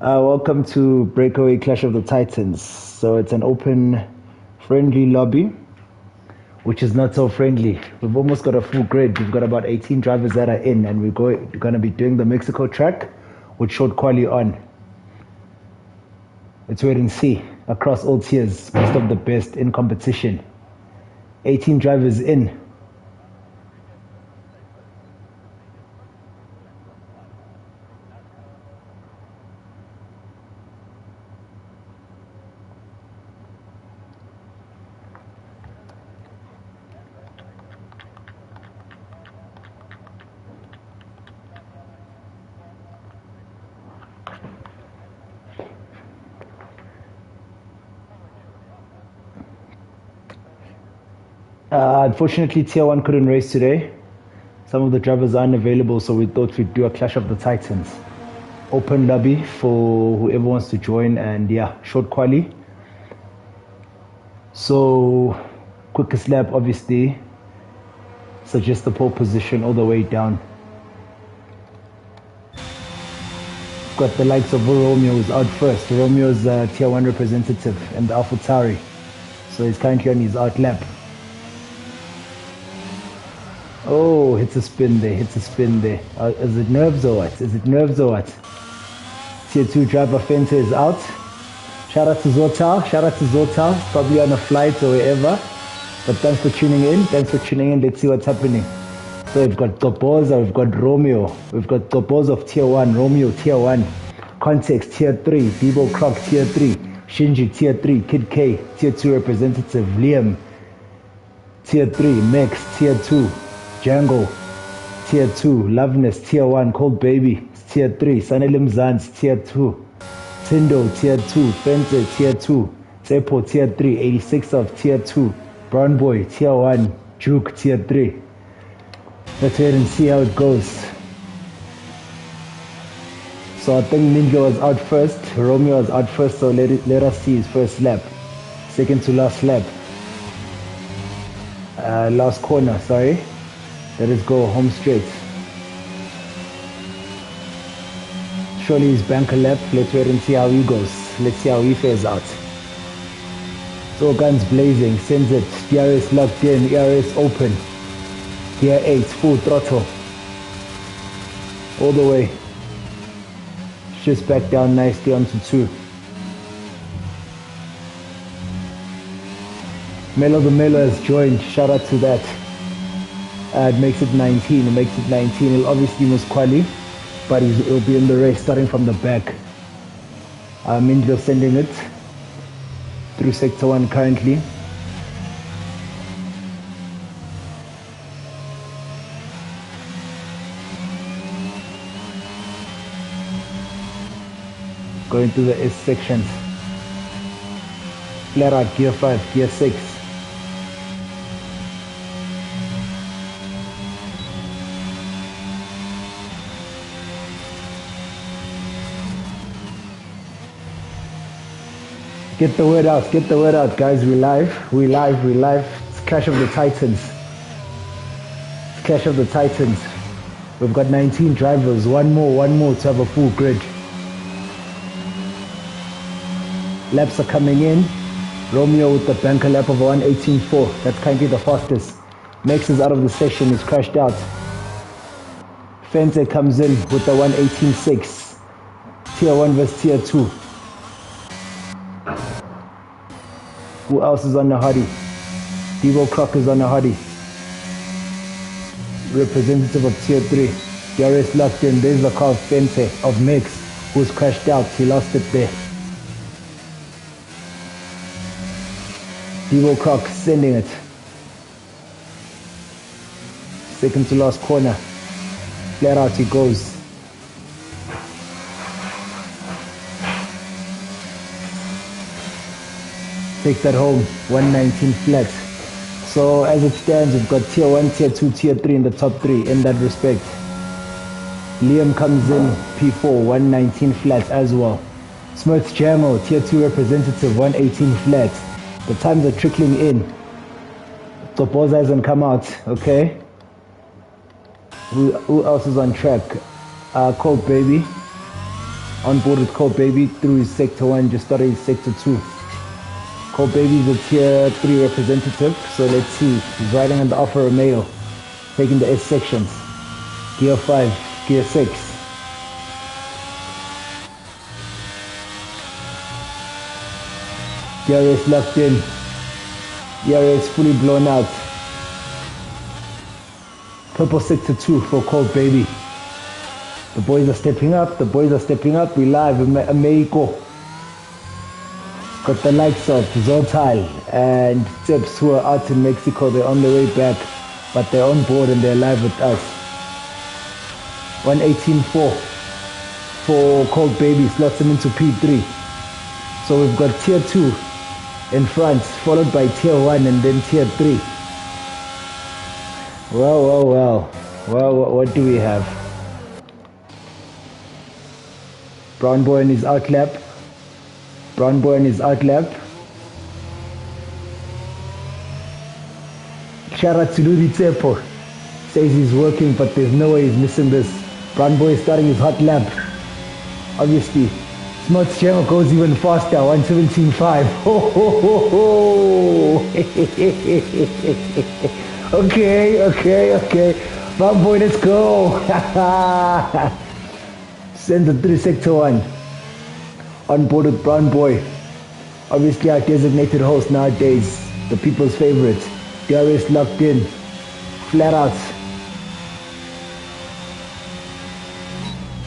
Welcome to Breakaway Clash of the Titans. So it's an open, friendly lobby, which is not so friendly. We've almost got a full grid. We've got about 18 drivers that are in, and we're going to be doing the Mexico track with short quali on. Let's wait and see. Across all tiers, most of the best in competition. 18 drivers in. Unfortunately, Tier 1 couldn't race today. Some of the drivers aren't available, so we thought we'd do a Clash of the Titans. Open lobby for whoever wants to join, and yeah, short quali. So, quickest lap, obviously, suggest the pole position all the way down. Got the likes of Romeo who's out first. Romeo's Tier 1 representative and the AlphaTauri. So he's currently on his out lap. Oh, hits a spin there. Is it nerves or what? Tier 2 driver Fente is out. Shout out to Zotal. Probably on a flight or wherever. But thanks for tuning in. Let's see what's happening. So we've got Topoza, we've got Romeo. We've got Topoza of Tier 1, Romeo Tier 1. Context Tier 3, Debo Croc Tier 3. Shinji Tier 3, Kid K Tier 2 representative, Liam Tier 3, Max Tier 2. Django, Tier 2, Loveness, Tier 1, Cold Baby, Tier 3, Sanelim Zans, Tier 2, Tindo, Tier 2, Fente, Tier 2, Sepo, Tier 3, 86 of Tier 2, Brown Boy, Tier 1, Juke, Tier 3. Let's wait and see how it goes. So I think Ninja was out first, Romeo was out first, so let us see his first lap. Second to last lap. Last corner, sorry. Let us go home straight. Surely he's bank a lap. Let's wait and see how he goes. Let's see how he fares out. So guns blazing, sends it. DRS locked in, ERS open. Gear 8, full throttle. All the way. Just back down nicely onto 2. Melo the Melo has joined. Shout out to that. It makes it 19. He'll obviously miss quali, but he'll be in the race starting from the back. Mindlo sending it through sector 1 currently. Going through the S sections. Flare out gear 5, gear 6. Get the word out, guys. We live. It's Clash of the Titans. We've got 19 drivers, one more to have a full grid. Laps are coming in. Romeo with the banker lap of 1:18.4. That's currently the fastest. Max is out of the session, he's crashed out. Fente comes in with the 1:18.6. Tier 1 versus Tier 2. Who else is on the Hardy? Debo Croc is on the Hardy. Representative of Tier 3. DRS locked in. There's the car of Fente of Mix, who's crashed out. He lost it there. Debo Croc sending it. Second to last corner. Flat out he goes. Takes that home, 119 flat. So as it stands, we've got Tier 1, Tier 2, Tier 3 in the top 3 in that respect. Liam comes in P4, 119 flat as well. Smurth Jamo, Tier 2 representative, 118 flat. The times are trickling in. Topoza hasn't come out, okay? Who else is on track? Cold Baby. On board with Cold Baby through his Sector 1, just started his Sector 2. Cold Baby is a Tier 3 representative, so let's see. He's riding on the Alfa Romeo, taking the S sections. Gear 5, Gear 6. DRS locked in. DRS fully blown out. Purple Sector 2 for Cold Baby. The boys are stepping up. The boys are stepping up. We live in Mexico. Got the likes of Zotal and Tips who are out in Mexico. They're on their way back, but they're on board and they're live with us. 118.4 for Cold Baby slots him into P3. So we've got Tier 2 in front, followed by Tier 1 and then Tier 3. Well, what do we have? Brown Boy in his outlap. Brown Boy in his outlap. Shout out to Ludi Tsepo. Says he's working, but there's no way he's missing this. Brown Boy is starting his hot lap. Obviously. Smart Channel goes even faster, 117.5. Okay. Brown Boy, let's go. Send the 3 Sector 1. On board with Brown Boy. Obviously our designated host nowadays. The people's favorite. DRS locked in. Flat out.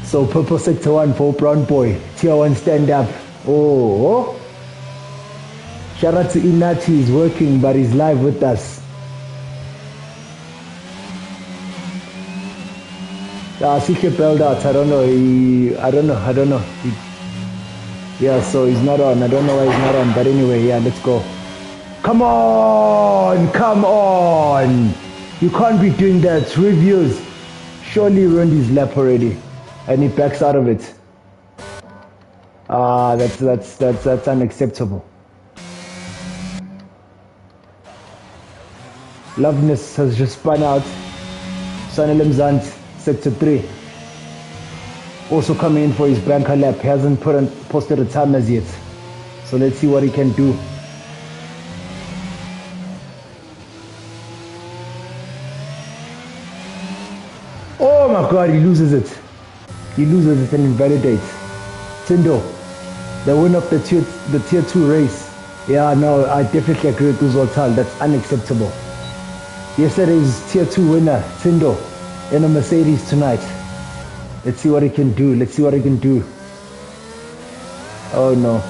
So Purple Sector 1 for Brown Boy. Tier 1 stand up. Oh. Shout out to Inati. He's working, but he's live with us. Sikhe bailed out. I don't know. Yeah, so he's not on. I don't know why he's not on. But anyway, yeah, let's go. Come on. You can't be doing that. Reviews. Surely ruined his lap already. And he backs out of it. That's unacceptable. Loveness has just spun out. Sonny Limzant, Sector 3. Also coming in for his banker lap. He hasn't posted a time as yet. So let's see what he can do. Oh my God, he loses it. He loses it and invalidates. Tindo, the winner of the tier 2 race. Yeah, no, I definitely agree with Uzoltal. That's unacceptable. Yesterday's tier 2 winner, Tindo, in a Mercedes tonight. Let's see what he can do. Oh no.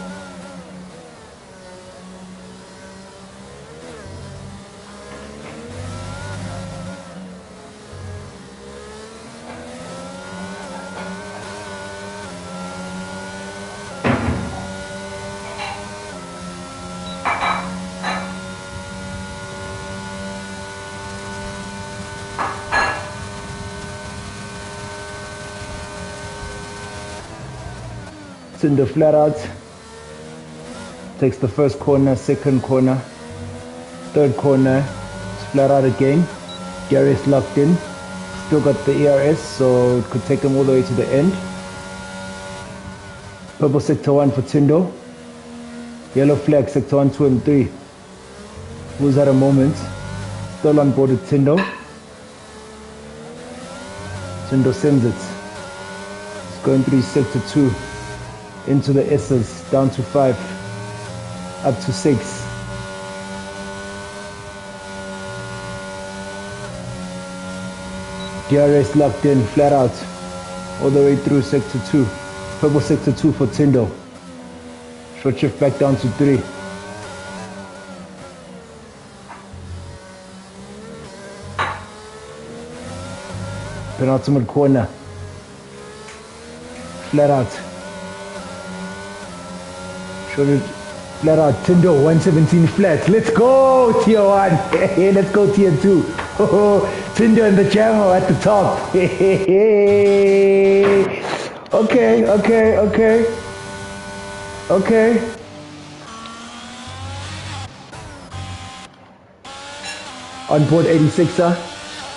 Tindo flat out. Takes the first corner, second corner, third corner. It's flat out again. DRS locked in. Still got the ERS, so it could take him all the way to the end. Purple Sector 1 for Tindo. Yellow flag Sector 1, 2 and 3. Who's at a moment. Still on board with Tindo. Tindo sends it. It's going through Sector 2. Into the S's, down to 5, up to 6. DRS locked in, flat out, all the way through Sector 2. Purple Sector 2 for Tindo. Short shift back down to 3. Penultimate corner. Flat out. Short it flat out. Tindo 117 flat. Let's go tier 1. Let's go tier 2. Tindo in the channel at the top. Okay. On board 86er.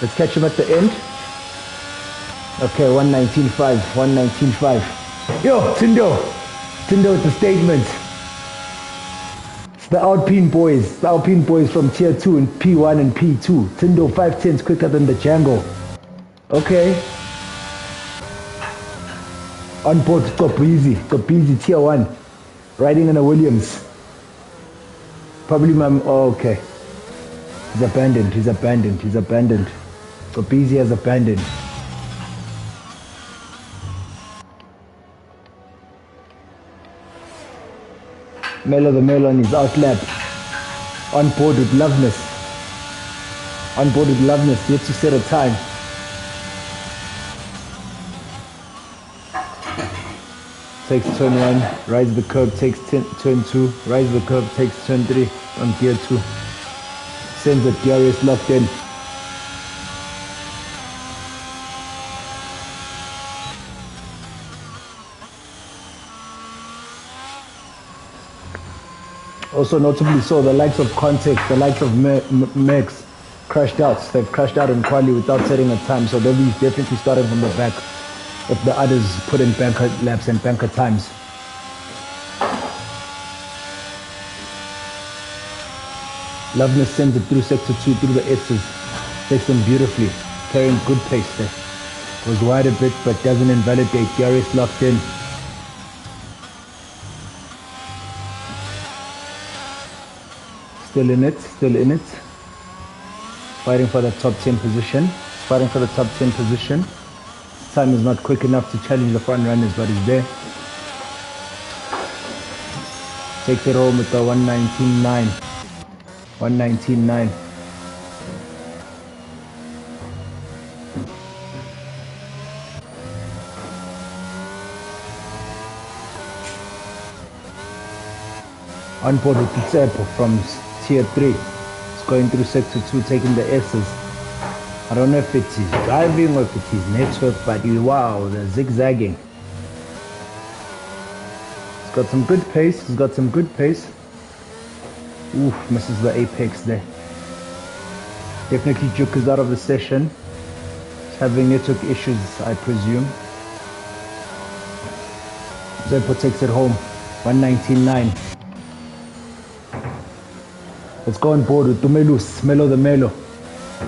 Let's catch him at the end. Okay, 119.5. Yo, Tindo. Tindo with the statement. It's the Alpine boys. The Alpine boys from tier 2 and P1 and P2. Tindo 510s quicker than the Django. Okay. On board Kopizi tier 1. Riding in a Williams. Probably okay. He's abandoned. Kopizi has abandoned. Melo the Melon is outlap. On board with Loveness. Yet to set a time. Takes turn 1, rides the curb, takes turn 2, rides the curb, takes turn 3 on gear 2. Sends the DRS locked in. Also notably so, the likes of Context, the likes of Mex crashed out. They've crashed out in quali without setting a time, so they'll be definitely starting from the back if the others put in banker laps and banker times. Loveness sends it through sector 2 through the S's. Takes them beautifully, carrying good pace there. Goes wide a bit but doesn't invalidate. DRS locked in. Still in it. Fighting for the top 10 position. Time is not quick enough to challenge the front runners, but he's there. Takes it home with the 119.9. On board with Tsepo from tier 3. It's going through sector 2, taking the S's. I don't know if it is driving or if it is network, but wow, the zigzagging. He's got some good pace. Oof, misses the apex there. Definitely Juke is out of the session. He's having network issues, I presume. Zepo takes it home, 119.9. Let's go on board with Tumelus, Melo the Melo.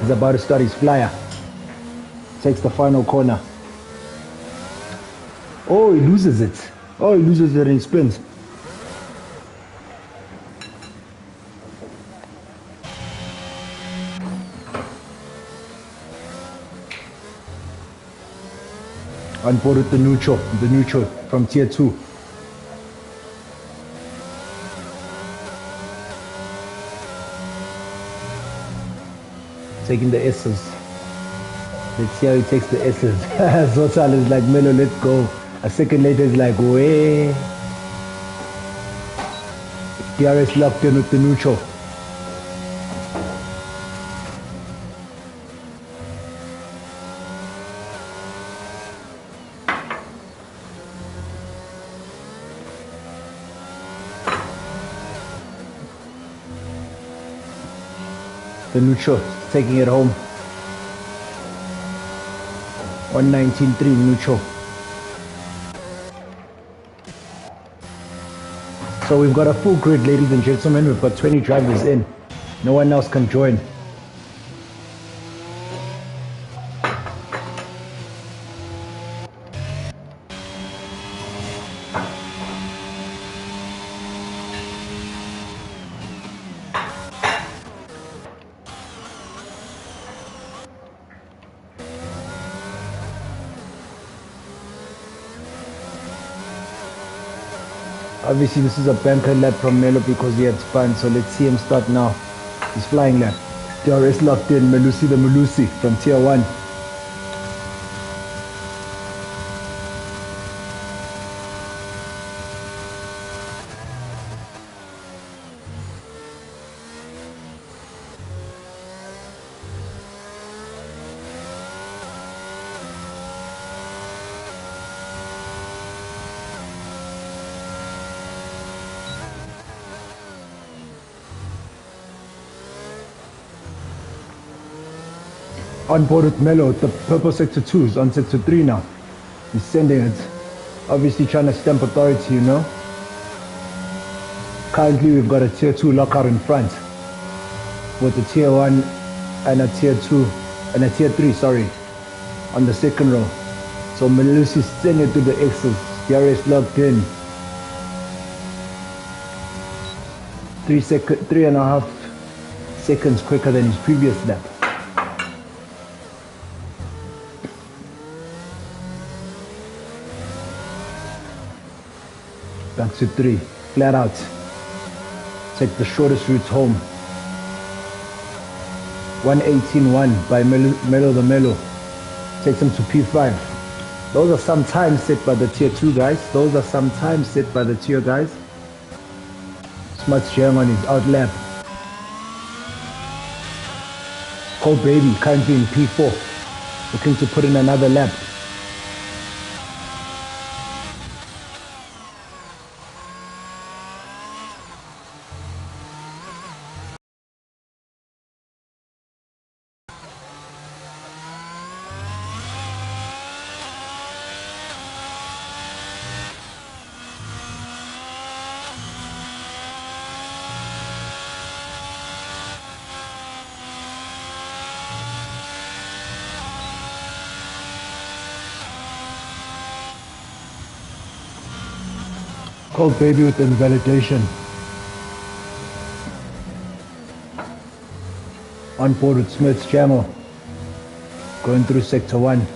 He's about to start his flyer. Takes the final corner. Oh, he loses it. And he spins. On board with the neutral from tier 2. Taking the S's. Let's see how he takes the S's. Zotal is like, Melo, let's go. A second later, he's like, way. DRS locked in with the neutral. The neutral taking it home. 119.3 neutral. So we've got a full grid, ladies and gentlemen. We've got 20 drivers in. No one else can join. Obviously this is a banker lap from Melo because he had spun, so let's see him start now. He's flying lap. DRS locked in, Melusi the Melusi from tier 1. On board with Melo, the purple sector 2 is on sector 3 now. He's sending it. Obviously trying to stamp authority, you know. Currently we've got a tier 2 lockout in front with a tier 1 and a tier 2 and a tier 3, sorry, on the second row. So Malusi sending it to the X's. DRS locked in. 3.5 seconds quicker than his previous lap. Back to 3, flat out. Take the shortest route home. 1:18.1 by Melo the Melo. Takes him to P5. Those are some times set by the tier 2 guys. Those are some times set by the tier guys. Smart Jiang on his out lap. Cold Baby currently in P4. Looking to put in another lap. Cold Baby with invalidation. On board with Smith's Jammer. Going through sector 1.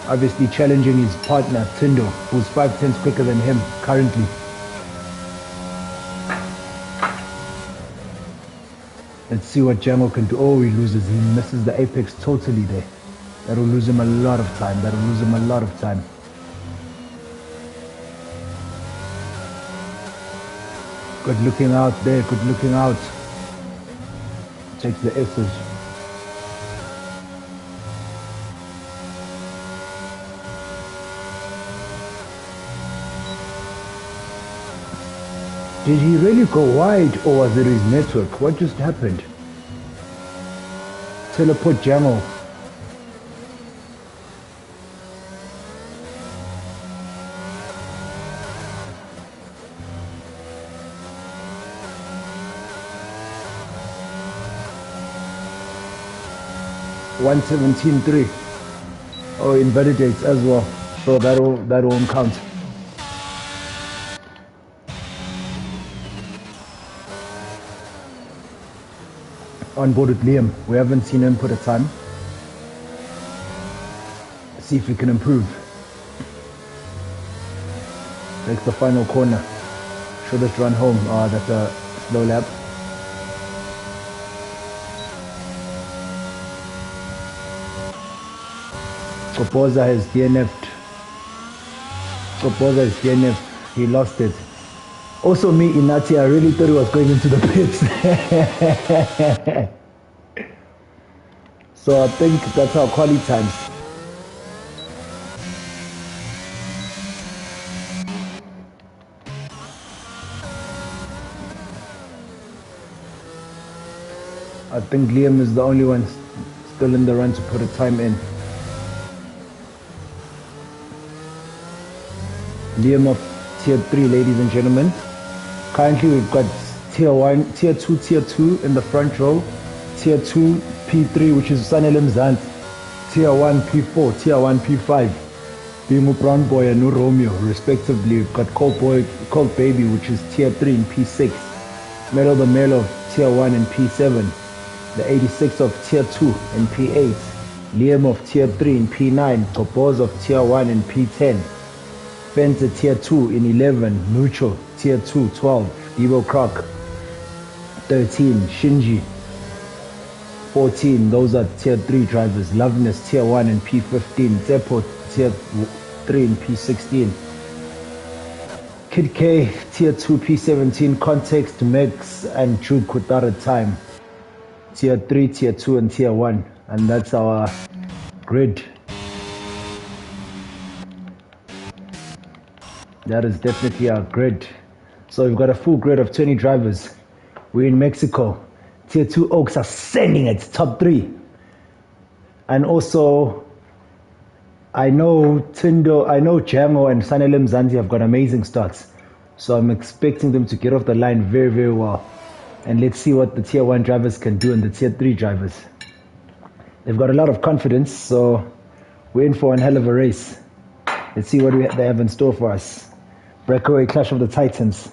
Obviously challenging his partner, Tindo, who's 5/10 quicker than him currently. Let's see what Jammer can do. Oh, he loses. He misses the apex totally there. That'll lose him a lot of time. That'll lose him a lot of time. Good looking out there, good looking out. Takes the S's. Did he really go wide or was it his network? What just happened? Teleport Jamo. $117.3. Oh, invalidates as well. So that won't count. On board with Liam. We haven't seen him put a time. See if we can improve. Takes the final corner. Should just run home. That's a slow lap. Kopoza has DNF'd. Kopoza is DNF'd. He lost it. Also me, Inati, I really thought he was going into the pits. So I think that's our quality times. I think Liam is the only one still in the run to put a time in. Liam of tier 3, ladies and gentlemen. Currently we've got tier 1, tier 2, tier 2 in the front row. Tier 2, P3, which is Sanelim Zant. Tier 1, P4, tier 1, P5. Bimu Brown Boy and Romeo, respectively. We've got Cold Baby, which is tier 3 in P6. Melo the Melo of tier 1 in P7. The 86 of tier 2 in P8. Liam of tier 3 in P9. Kopoz of tier 1 in P10. Fencer tier 2 in 11, Mucho tier 2, 12, Evo Croc 13, Shinji 14, those are tier 3 drivers. Loveness tier 1 in P15, Zepo tier 3 in P16, Kid K tier 2 P17, Context, Mex and Juke without a time, tier 3, tier 2 and tier 1, and that's our grid. That is definitely our grid. So we've got a full grid of 20 drivers. We're in Mexico. Tier 2 Oaks are sending it, top 3. And also I know Django and Sanelem Zanti have got amazing starts. So I'm expecting them to get off the line very, very well. And let's see what the tier 1 drivers can do and the tier 3 drivers. They've got a lot of confidence, so we're in for one hell of a race. Let's see what they have in store for us. Breakaway Clash of the Titans.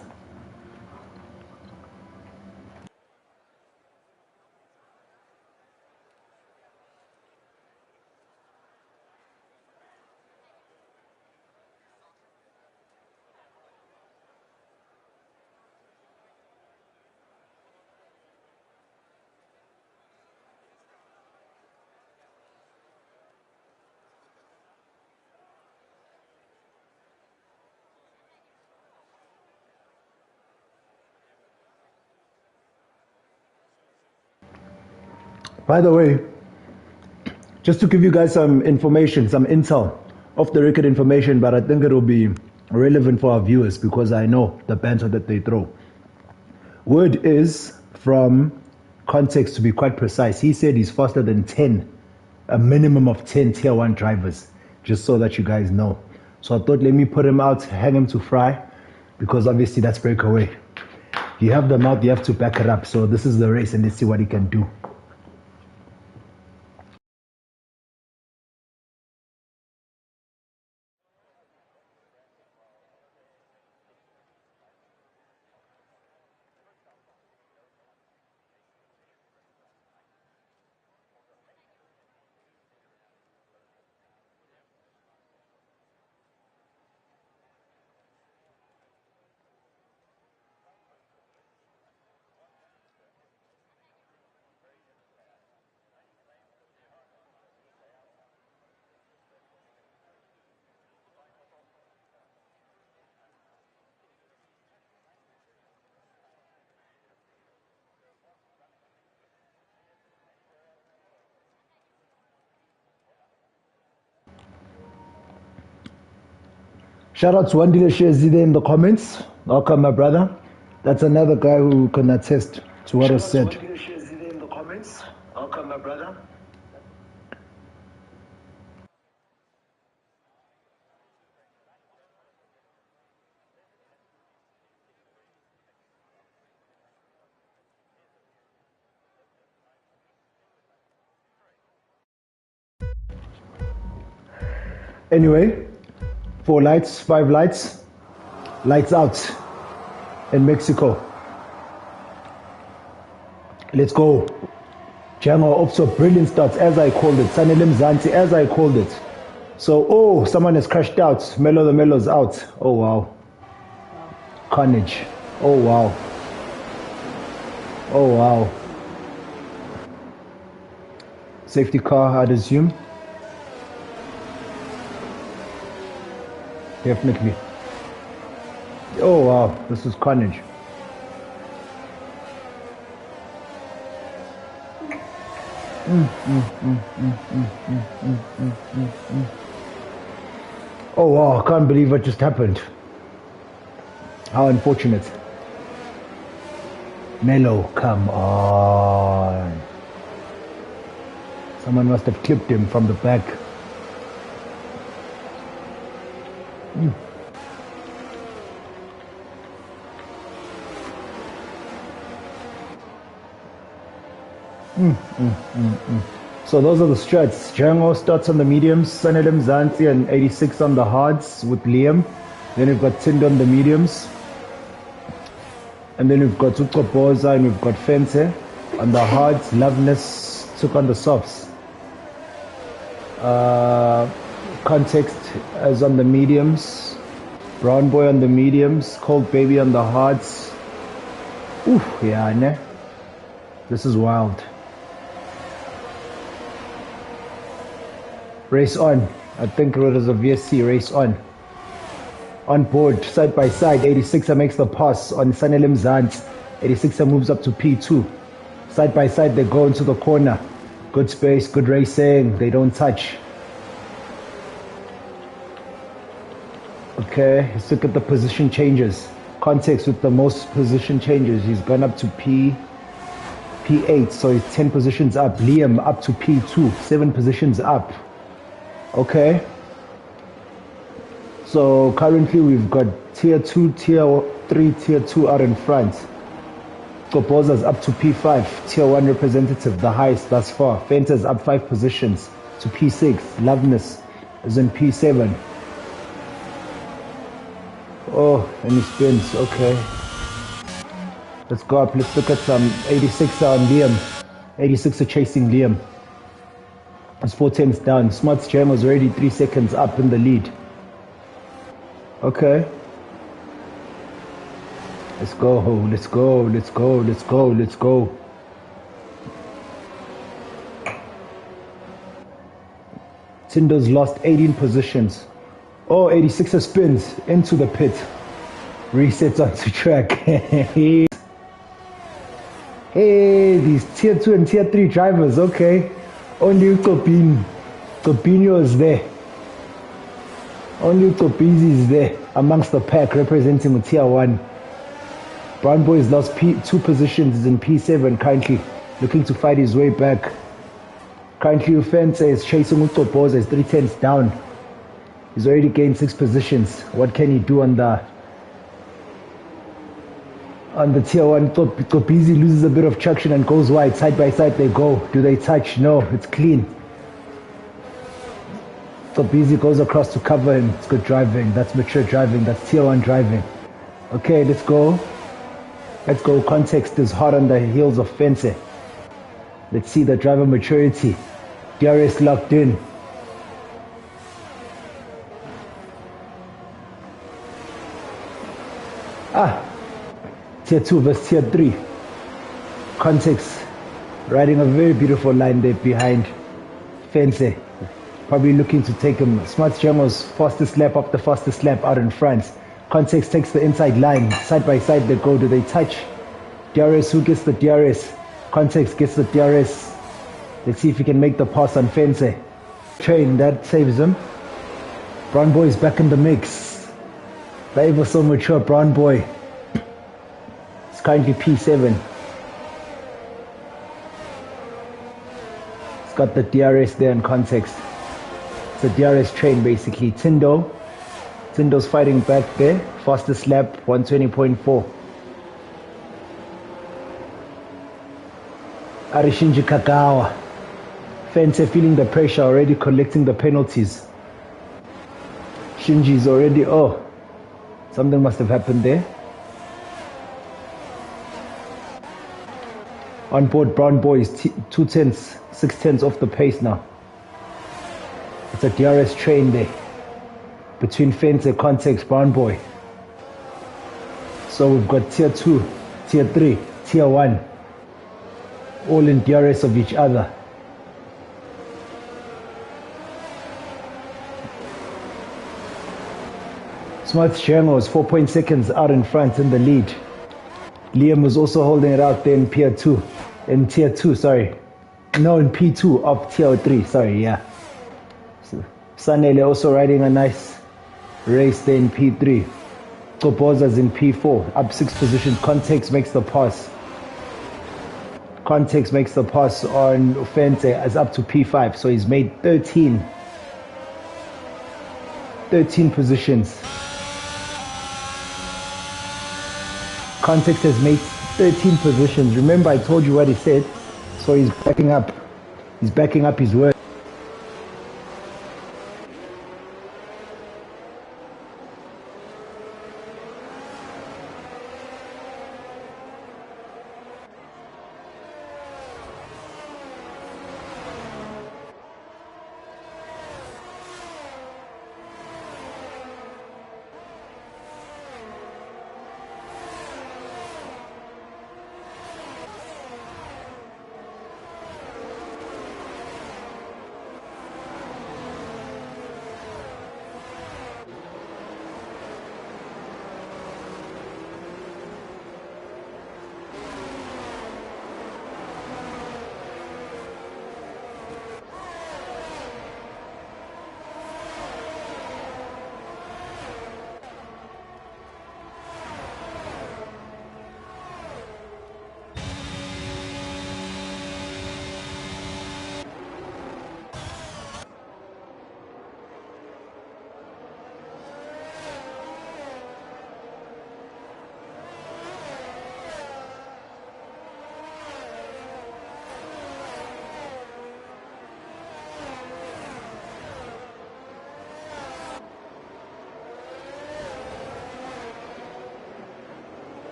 By the way, just to give you guys some information, some intel, off the record information, but I think it will be relevant for our viewers because I know the banter that they throw. Word is from Context, to be quite precise. He said he's faster than 10, a minimum of 10 tier 1 drivers, just so that you guys know. So I thought, let me put him out, hang him to fry, because obviously that's breakaway. You have the mouth, you have to back it up. So this is the race, and let's see what he can do. Shout out to Wandile Shezide in the comments. Welcome, my brother. That's another guy who can attest to what was said. Shout out to Wandile Shezide in the comments. Welcome, my brother. Anyway, 4 lights, 5 lights, lights out in Mexico. Let's go. Django off to a brilliant start, as I called it. Sanelem Zanti, as I called it. So, oh, someone has crashed out. Melo the Melo's out. Oh, wow. Carnage. Oh, wow. Oh, wow. Safety car, I'd assume. Definitely. Oh wow, this is carnage. Oh wow, I can't believe what just happened. How unfortunate. Melo, come on. Someone must have clipped him from the back. So those are the strats. Django starts on the mediums, Sanelem Zanti and 86 on the hards with Liam. Then we've got Tind on the mediums. And then we've got Ukoboza and we've got Fente on the hards. Loveness took on the softs. Context is on the mediums. Brown Boy on the mediums. Cold Baby on the hards. Oof, yeah, ne? This is wild. Race on. I think it was a VSC. Race on. On board, side by side. 86er makes the pass on Sanelem Zanti. 86er moves up to P2. Side by side, they go into the corner. Good space, good racing. They don't touch. Okay, let's look at the position changes. Context with the most position changes. He's gone up to P8, so he's 10 positions up. Liam up to P2, 7 positions up. Okay, So currently we've got tier 2, tier 3, tier 2 out in front. Kopoza's up to P5, tier 1 representative, the highest thus far. Fenter's up 5 positions to P6. Loveness is in P7. Oh, and he spins, okay. Let's go up, let's look at some 86 on Liam. 86 are chasing Liam. It's 4 tenths down. Smart's Jam was already 3 seconds up in the lead. Okay. Let's go, let's go, let's go, let's go, let's go. Tindo's lost 18 positions. Oh, 86er spins into the pit. Resets onto track. Hey, these tier 2 and tier 3 drivers, okay. Only Copinho is there. Only Copizi is there amongst the pack representing the tier 1. Brown Boy's lost 2 positions, is in P7 currently, looking to fight his way back. Currently Ufense is chasing Utopoza, is 3 tenths down. He's already gained 6 positions. What can he do on the tier 1? Kopizi loses a bit of traction and goes wide. Side by side they go. Do they touch? No, it's clean. Kopizi goes across to cover him. It's good driving. That's mature driving. That's tier 1 driving. Okay, let's go. Let's go. Context is hot on the heels of Fence. Let's see the driver maturity. DRS locked in. Tier 2 versus tier 3. Context riding a very beautiful line there behind Fence. Probably looking to take him. Smart Jamo's fastest lap up the fastest lap out in front. Context takes the inside line. Side by side they go. Do they touch? DRS, who gets the DRS? Context gets the DRS. Let's see if he can make the pass on Fence. Train, that saves him. Brown Boy is back in the mix. The ever so mature Brown Boy. It's currently P7. It's got the DRS there in Context. It's a DRS train basically. Tindo's fighting back there. Fastest lap, 120.4. Arishinji Kagawa. Fence feeling the pressure, already collecting the penalties. Shinji's already, something must have happened there. On board Brown Boys, 2 tenths, 6 tenths off the pace now. It's a DRS train there. Between Fence and Context, Brown Boy. So we've got tier 2, tier 3, tier 1. All in DRS of each other. Smart Shermo is 4 seconds out in front in the lead. Liam was also holding it out there in tier 2. In P2 of tier 3, sorry, yeah. So, Sanele also riding a nice race there in P3. Kopoza's in P4, up 6 positions. Context makes the pass. Context makes the pass on Fente as up to P5, so he's made 13 positions. Context has made 13 positions. Remember I told you what he said, so he's backing up his word.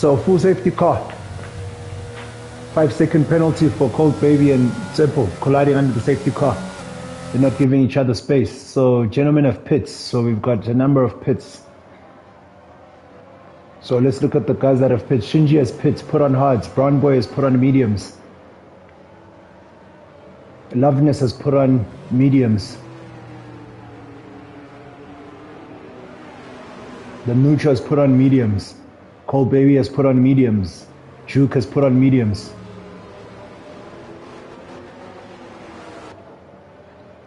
So full safety car. 5-second penalty for Cold Baby and Tsepo colliding under the safety car. They're not giving each other space. So gentlemen have pits. So we've got a number of pits. So let's look at the guys that have pits. Shinji has pits, put on hards. Brown Boy has put on mediums. Loveness has put on mediums. The Nucho has put on mediums. Cold Baby has put on mediums. Juke has put on mediums.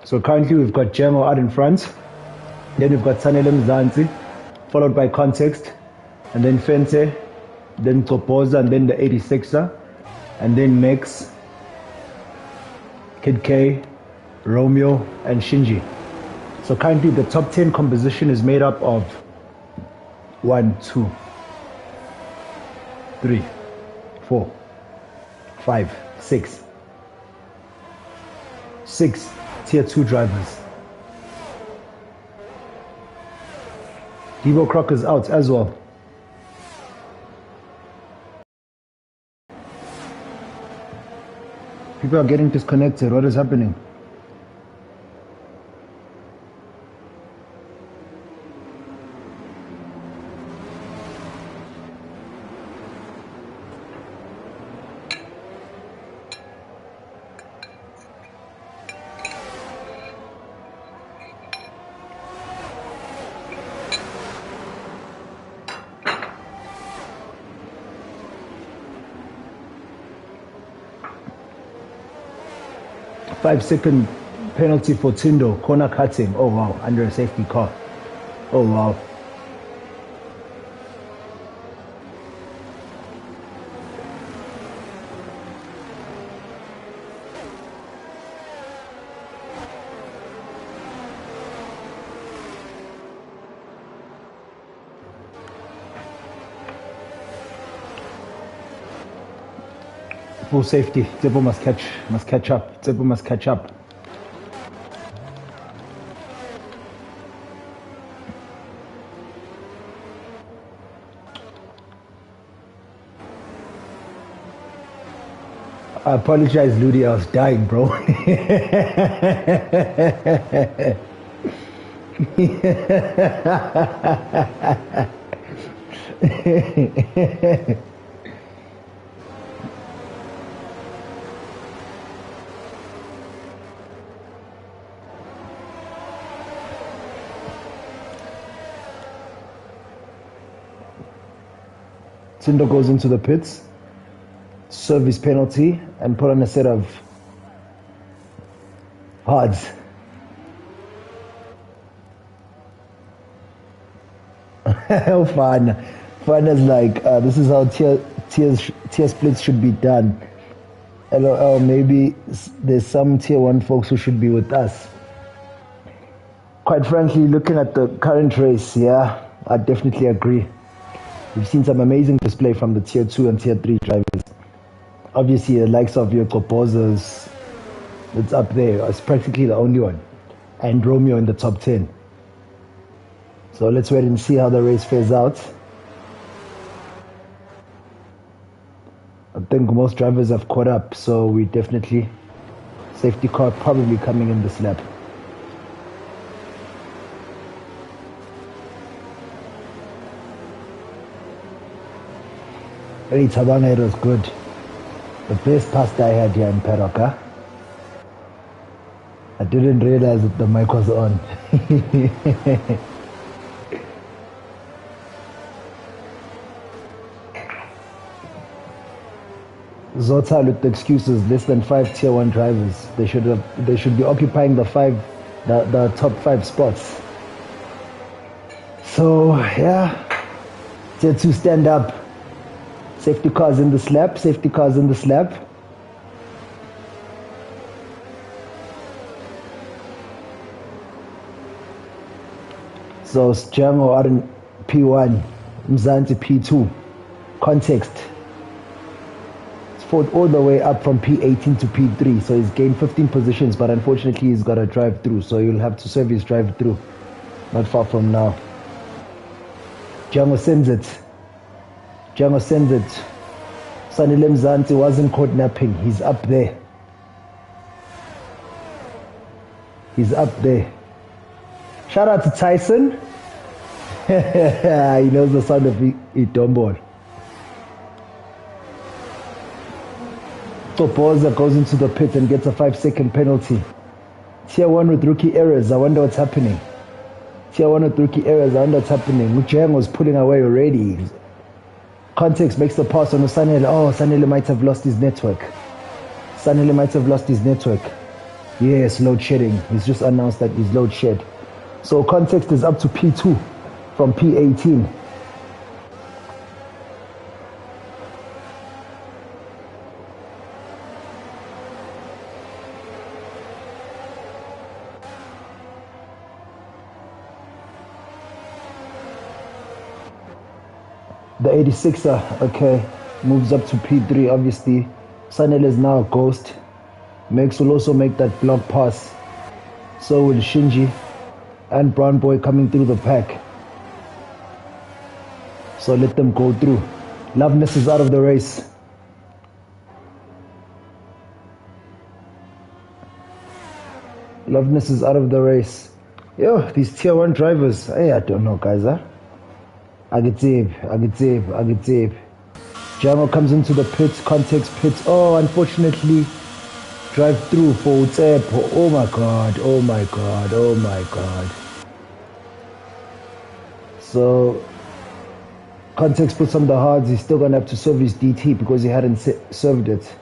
So currently we've got Django out in front. Then we've got Sanele Mzansi, followed by Context. And then Fente. Then Topoza, and then the 86er. And then Mex, Kid K, Romeo, and Shinji. So currently the top 10 composition is made up of 1, 2, 3, 4, 5, 6. 6 tier 2 drivers. Devo Croc is out as well. People are getting disconnected. What is happening? Five-second penalty for Tindo, corner cutting. Oh wow, under a safety car. Oh wow. Full safety. Tsepo must catch up. Tsepo must catch up. I apologize, Ludi. I was dying, bro. Tindo goes into the pits, service penalty, and put on a set of hards. Fun. Fun is like, this is how tier splits should be done. LOL, maybe there's some tier 1 folks who should be with us. Quite frankly, looking at the current race, yeah, I definitely agree. We've seen some amazing display from the tier 2 and tier 3 drivers. Obviously, the likes of your Copozas, it's up there. It's practically the only one. And Romeo in the top 10. So let's wait and see how the race fares out. I think most drivers have caught up, so we definitely, safety car probably coming in this lap. Hey, Tabanga, it was good. The best pasta I had here in Peroka. I didn't realize that the mic was on. Zota with the excuses, less than 5 tier 1 drivers. They should be occupying the top 5 spots. So yeah, tier 2 stand up. Safety cars in the slab, safety cars in the slab. So Django out in P1, Mzansi P2. Context. It's fought all the way up from P18 to P3, so he's gained 15 positions, but unfortunately he's got to drive through, so you'll have to serve his drive through. Not far from now. Django sends it. Django sends it. Sanile Mzansi wasn't caught napping. He's up there. He's up there. Shout out to Tyson. He knows the sound of Itombol. Topoza goes into the pit and gets a 5-second penalty. Tier 1 with rookie errors. I wonder what's happening. Tier 1 with rookie errors. I wonder what's happening. Mujang was pulling away already. Context makes the pass on Sanele. Oh, Sanele might have lost his network. Sanele might have lost his network. Yes, load shedding. He's just announced that he's load shed. So Context is up to P2 from P18. The 86er, okay, moves up to P3, obviously. Sanele is now a ghost. Max will also make that block pass. So will Shinji and Brown Boy coming through the pack. So let them go through. Loveness is out of the race. Loveness is out of the race. Yo, these tier 1 drivers, hey, I don't know, guys, huh? Agitib. Django comes into the pits, Context pits. Oh, unfortunately, drive through for Utsepo. Oh my god. So, Context puts on the hards. He's still gonna have to serve his DT because he hadn't served it.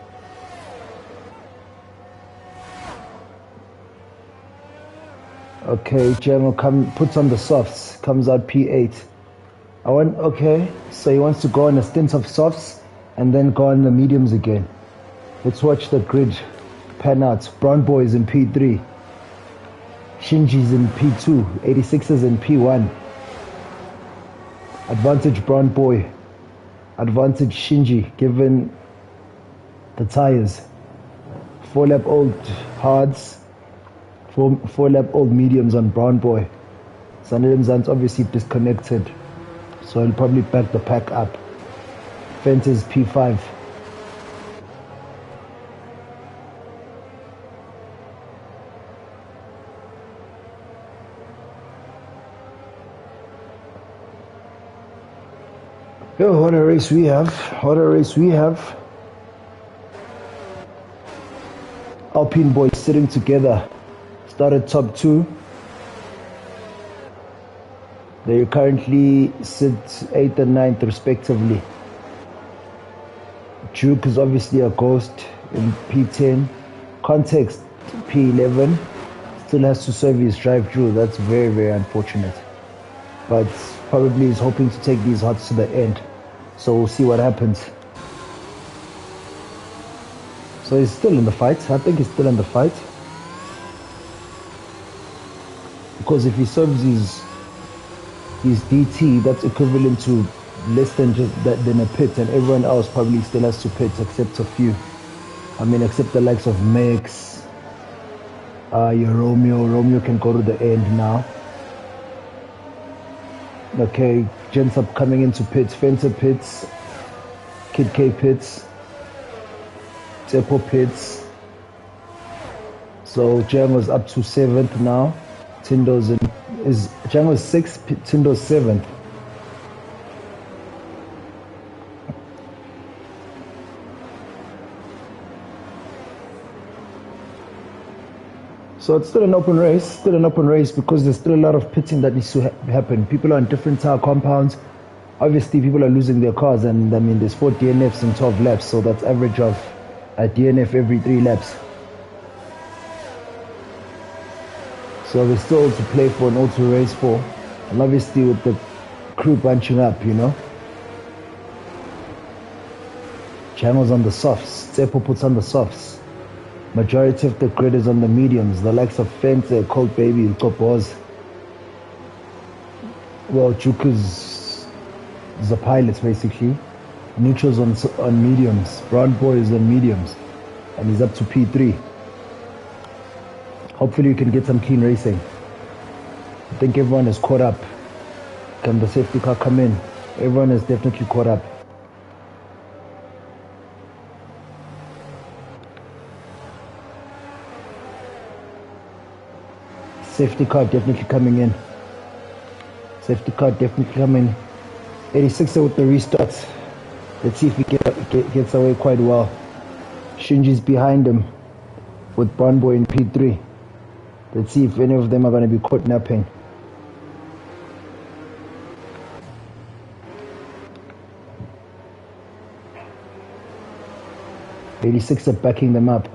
Okay, Django puts on the softs, comes out P8. Okay, so he wants to go on a stint of softs and then go on the mediums again. Let's watch the grid pan out. Brown Boy is in P3. Shinji's in P2. 86 is in P1. Advantage Brown Boy. Advantage Shinji, given the tires. 4-lap old hards. 4-lap old mediums on Brown Boy. Sanele Mzansi obviously disconnected. So he'll probably back the pack up. Fence is P5. Yo, what a race we have. Alpine boys sitting together. Started top 2. They currently sit 8th and 9th respectively. Duke is obviously a ghost in P10. Context P11. Still has to serve his drive-through. That's very, very unfortunate. But probably is hoping to take these hots to the end. So we'll see what happens. So he's still in the fight. I think he's still in the fight. Because if he serves his DT, that's equivalent to less than a pit, and everyone else probably still has to pit except a few. I mean, except the likes of Max, your Romeo. Romeo can go to the end now. Okay, gents up coming into pits. Fenter pits, Kid K pits, Tepo pits. So Django's up to 7th now. Tindo's Django's 6th, Tindo's 7th. So it's still an open race, because there's still a lot of pitting that needs to happen. People are on different tire compounds. Obviously, people are losing their cars, and I mean, there's 4 DNFs in 12 laps, so that's average of a DNF every 3 laps. So there's still to play for and all to race for. And obviously with the crew bunching up, you know. Django's on the softs. Tsepo puts on the softs. Majority of the grid is on the mediums. The likes of Fente, Cold Baby, Kopos. Well, Juke is the pilots basically. Neutrals on mediums. Brown Boy is on mediums. And he's up to P3. Hopefully you can get some clean racing. I think everyone is caught up. Can the safety car come in? Everyone is definitely caught up. Safety car definitely coming in. Safety car definitely coming. 86er with the restarts. Let's see if he gets away quite well. Shinji's behind him with Brown Boy in P3. Let's see if any of them are going to be caught napping. '86 are backing them up.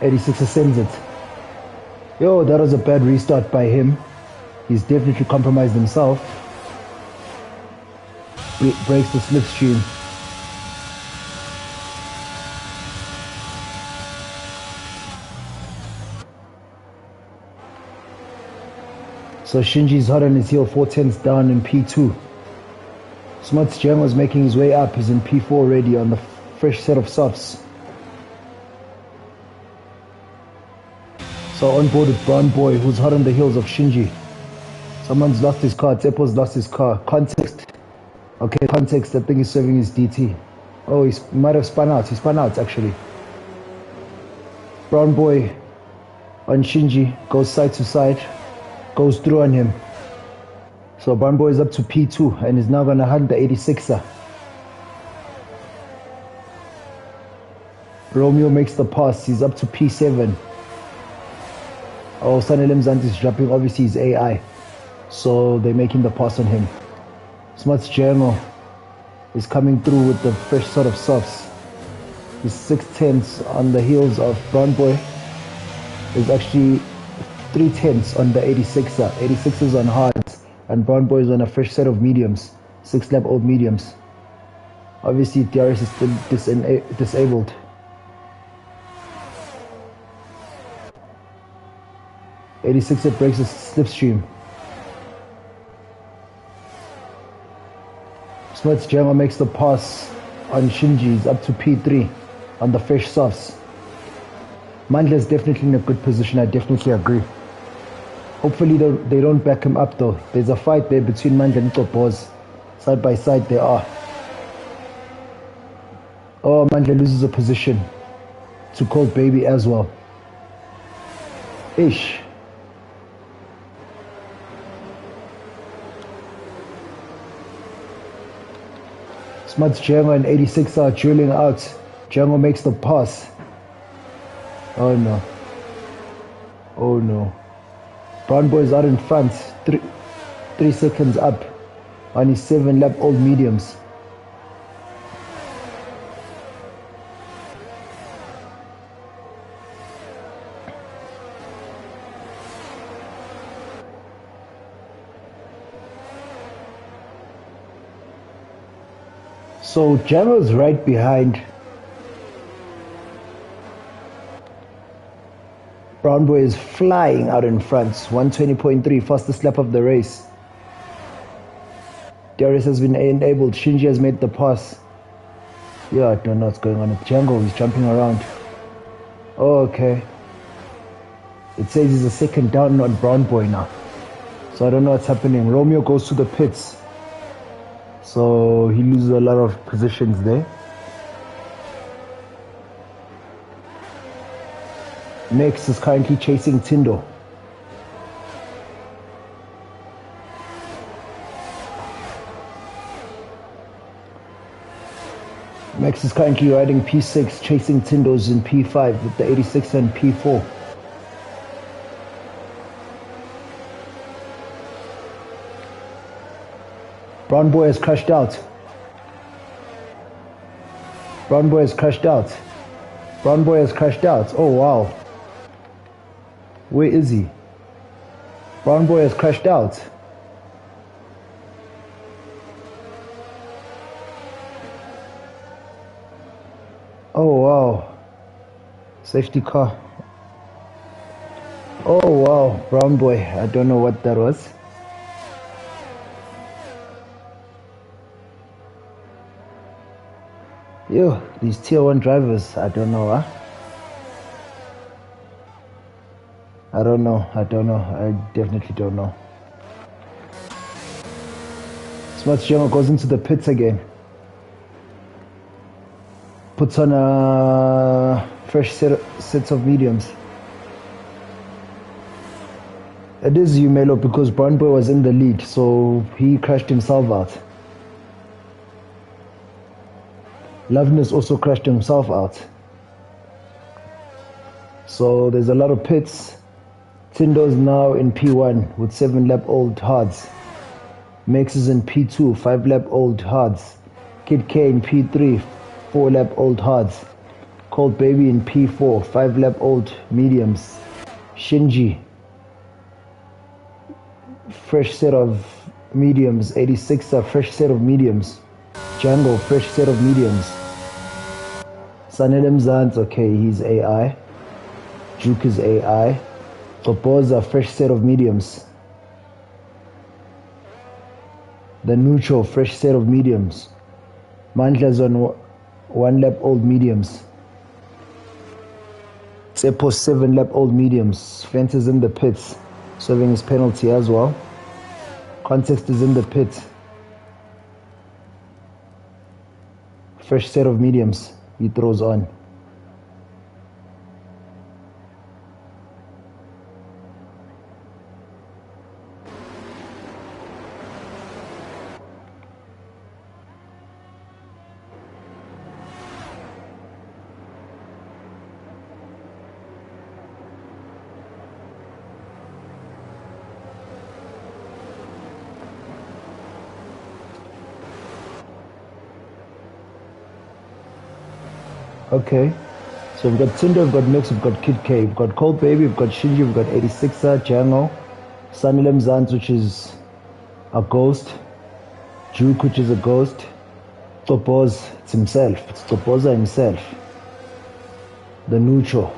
'86 sends it. Yo, that was a bad restart by him. He's definitely compromised himself. Breaks the slipstream. So Shinji's hot on his heel, 4/10s down in P2. Smuts Jang was making his way up. He's in P4 already on the fresh set of softs. So on board with Brown Boy, who's hot on the heels of Shinji. Someone's lost his car. Tsepo's lost his car. Context. Okay, context. I think he's serving his DT. Oh, he might have spun out. He spun out, actually. Brown Boy on Shinji. Goes side to side. Goes through on him. So Brown Boy is up to P2 and is now going to hunt the 86er. Romeo makes the pass. He's up to P7. Oh, Sanelem Zant is dropping. Obviously, he's AI. So they're making the pass on him. Smuts Jango is coming through with the fresh sort of softs. His 6/10s on the heels of Brown Boy is actually 3/10s on the 86er. 86ers on hards, and Brown Boy is on a fresh set of mediums, 6-lap old mediums. Obviously, DRS is still disabled. '86er breaks the slipstream. Smuts Jango makes the pass on Shinji. He's up to P3 on the fresh softs. Mandla is definitely in a good position. I definitely agree. Hopefully they don't back him up though. There's a fight there between Mandla and Topoz. Side by side they are. Oh, Mandla loses a position to Cold Baby as well. Ish. Smuts Jango and 86 are dueling out. Jango makes the pass. Oh no. Oh no. Brown Boy is out in front. 3 seconds up on his 7-lap old mediums. So Jango's right behind. Brown Boy is flying out in front. 120.3, fastest lap of the race. Darius has been enabled. Shinji has made the pass. Yeah, I don't know what's going on with Jango. He's jumping around. Oh, okay. It says he's a second down on Brown Boy now. So I don't know what's happening. Romeo goes to the pits. So he loses a lot of positions there. Max is currently chasing Tindo. Max is currently riding P6, chasing Tindos in P5 with the 86 and P4. Brown Boy has crashed out. Brown Boy has crashed out. Brown Boy has crashed out. Oh wow. Where is he? Brown Boy has crashed out. Oh wow. Safety car. Oh wow. Brown Boy. I don't know what that was. Yo, these tier 1 drivers, I don't know, huh? I don't know. I definitely don't know. Smuts Jango goes into the pits again. puts on a fresh sets of mediums. It is Umelo because Brown Boy was in the lead, so he crashed himself out. Loveness also crashed himself out. So there's a lot of pits. Tindo's now in P1 with 7-lap-old hards. Max is in P2, 5-lap-old hards. Kid K in P3, 4-lap-old hards. Cold Baby in P4, 5-lap-old mediums. Shinji, fresh set of mediums. 86er, fresh set of mediums. Django, fresh set of mediums. Sanele Mzansi, okay, he's AI. Juke is AI. Topoza, fresh set of mediums. The Nucho, fresh set of mediums. Mandla's on 1-lap-old mediums. Tsepo, 7-lap-old mediums. Fence is in the pits, serving his penalty as well. Context is in the pit. Fresh set of mediums he throws on. Okay, so we've got Tinder, we've got Mix, we've got Kid K, we've got Cold Baby, we've got Shinji, we've got 86er, Django, Sanele Mzansi, which is a ghost, Juke, which is a ghost, Topoz, it's himself, it's Topoza himself, the Nucho,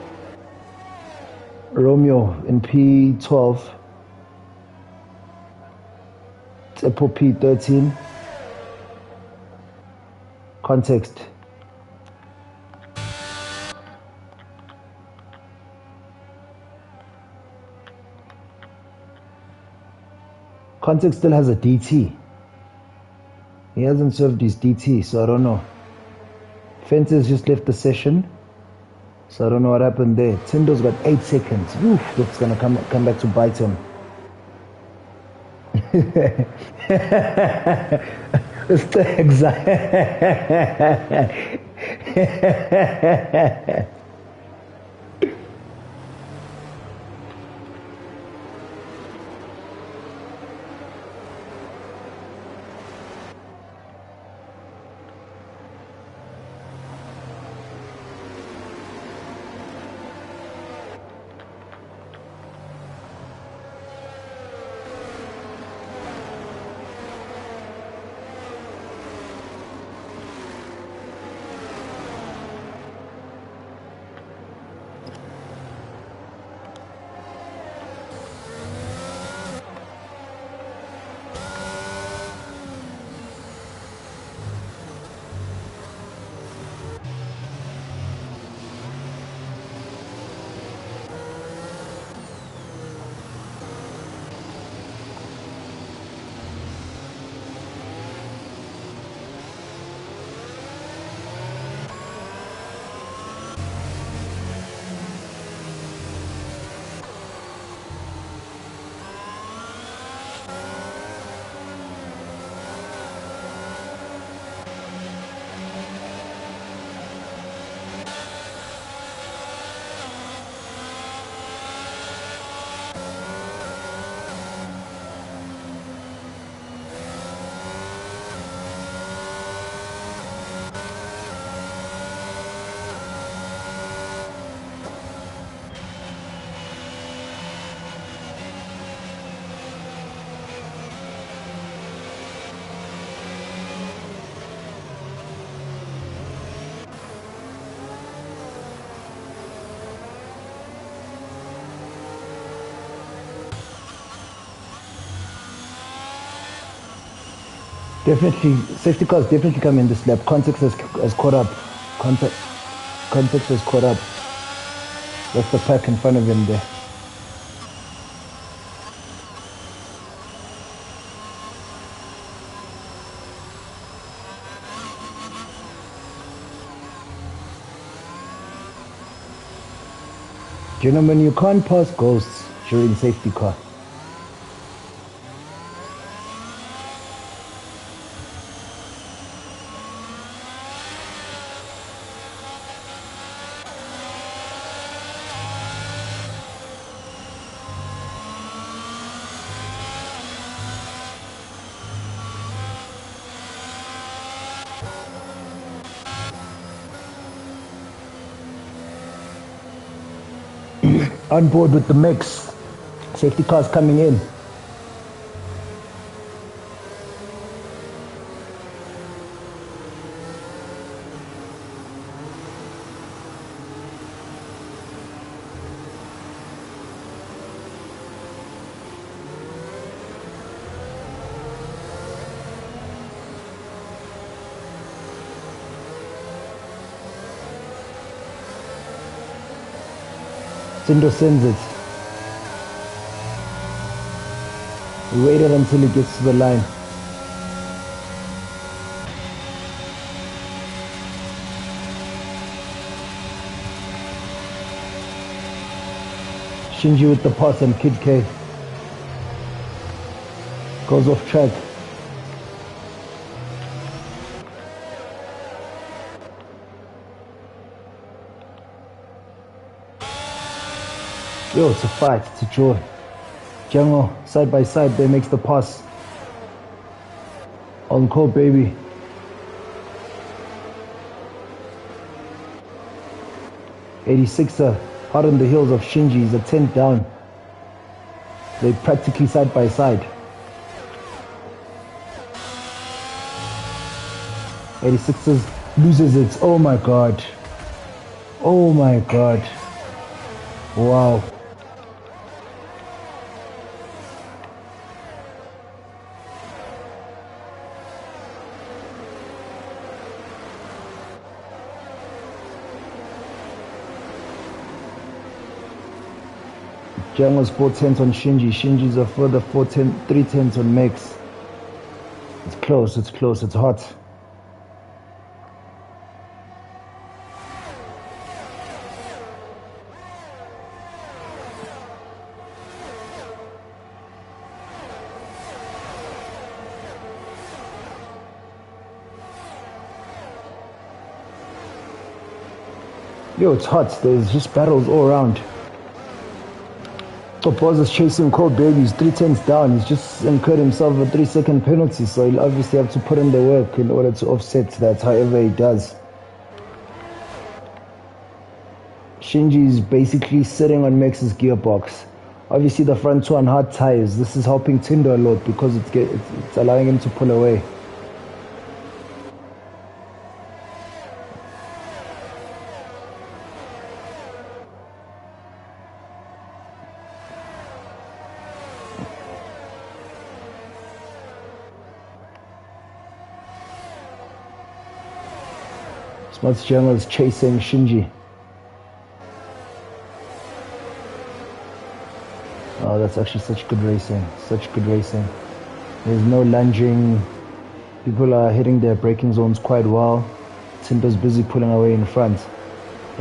Romeo in P12, Tepo P13, Context. Context still has a DT. He hasn't served his DT, so I don't know. Fences just left the session, so I don't know what happened there. Tindo's got 8 seconds. Oof, that's gonna come back to bite him. It's the exact. Definitely, safety cars definitely come in this lap. Context has caught up. Context has caught up. That's the pack in front of him there. Gentlemen, you can't pass ghosts during safety car. On board with the mix. Safety cars coming in. Tindo sends it. We waited until he gets to the line. Shinji with the pass and Kid K. Goes off track. Yo, it's a fight, it's a draw. Django, side by side, there makes the pass. On call, baby. '86er, hot on the heels of Shinji, he's a 10th down. They're practically side by side. '86ers loses it, oh my god. Oh my god. Wow. Django's 4/10 on Shinji. Shinji's a further 3/10 on Max. It's close, it's hot. Yo, it's hot. There's just battles all around. Boz is chasing Cold Babies, 3/10 down. He's just incurred himself a 3-second penalty, so he'll obviously have to put in the work in order to offset that, however he does. Shinji's basically sitting on Max's gearbox. Obviously the front two on hard tires. This is helping Tindo a lot because it's allowing him to pull away. Smuts Django is chasing Shinji. Oh, that's actually such good racing. Such good racing. There's no lunging. People are hitting their braking zones quite well. Tindo's busy pulling away in front.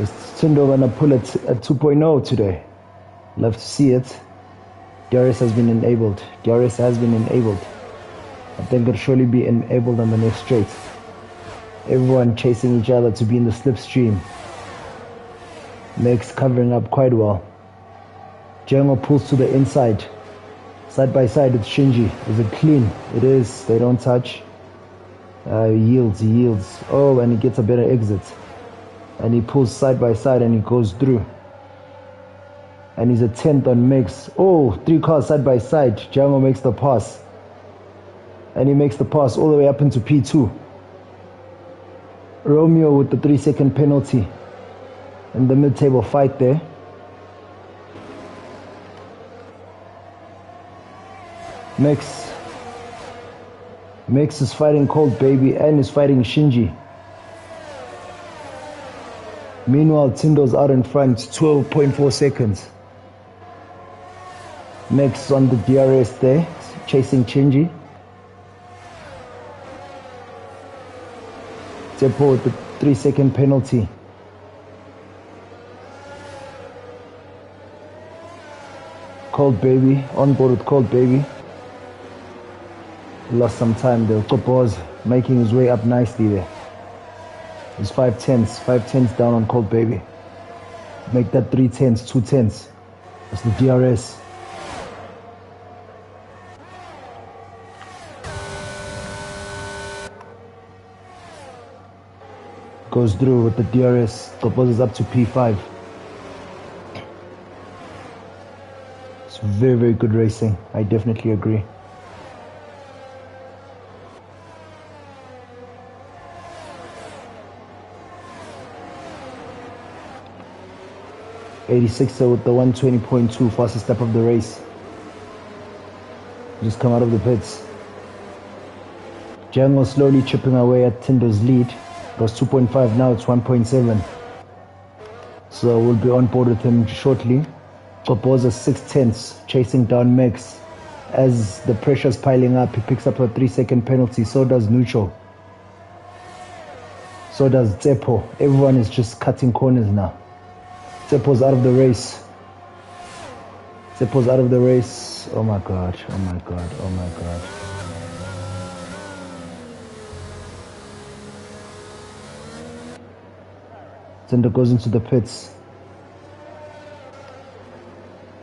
Is Tindo gonna pull it at 2.0 today? Love to see it. DRS has been enabled. DRS has been enabled. I think it'll surely be enabled on the next straight. Everyone chasing each other to be in the slipstream. Max covering up quite well. Django pulls to the inside. Side by side with Shinji. Is it clean? It is. They don't touch. He yields. Oh, and he gets a better exit. And he pulls side by side and he goes through. And he's a 10th on Max. Oh, 3 cars side by side. Django makes the pass. And he makes the pass all the way up into P2. Romeo with the 3-second penalty in the mid-table fight there. Max is fighting Cold Baby and is fighting Shinji. Meanwhile, Tindo's out in front, 12.4 seconds. Max on the DRS there, chasing Shinji. Tepo with the 3-second penalty. Cold Baby. On board with Cold Baby. Lost some time there. Topoz making his way up nicely there. It's 5 tenths. 5 tenths down on Cold Baby. Make that 3 tenths, 2 tenths. That's the DRS. Goes through with the DRS. Topoz is up to P5. It's very, very good racing. I definitely agree. '86er with the 120.2 fastest step of the race. Just come out of the pits. Django slowly chipping away at Tindo's lead. It was 2.5, now it's 1.7. So we'll be on board with him shortly. Topoza 6 tenths, chasing down Max. As the pressure's piling up, he picks up a 3-second penalty. So does Nucho. So does Tsepo. Everyone is just cutting corners now. Tsepo's out of the race. Tsepo's out of the race. Oh my god, oh my god, oh my god. Tindo goes into the pits.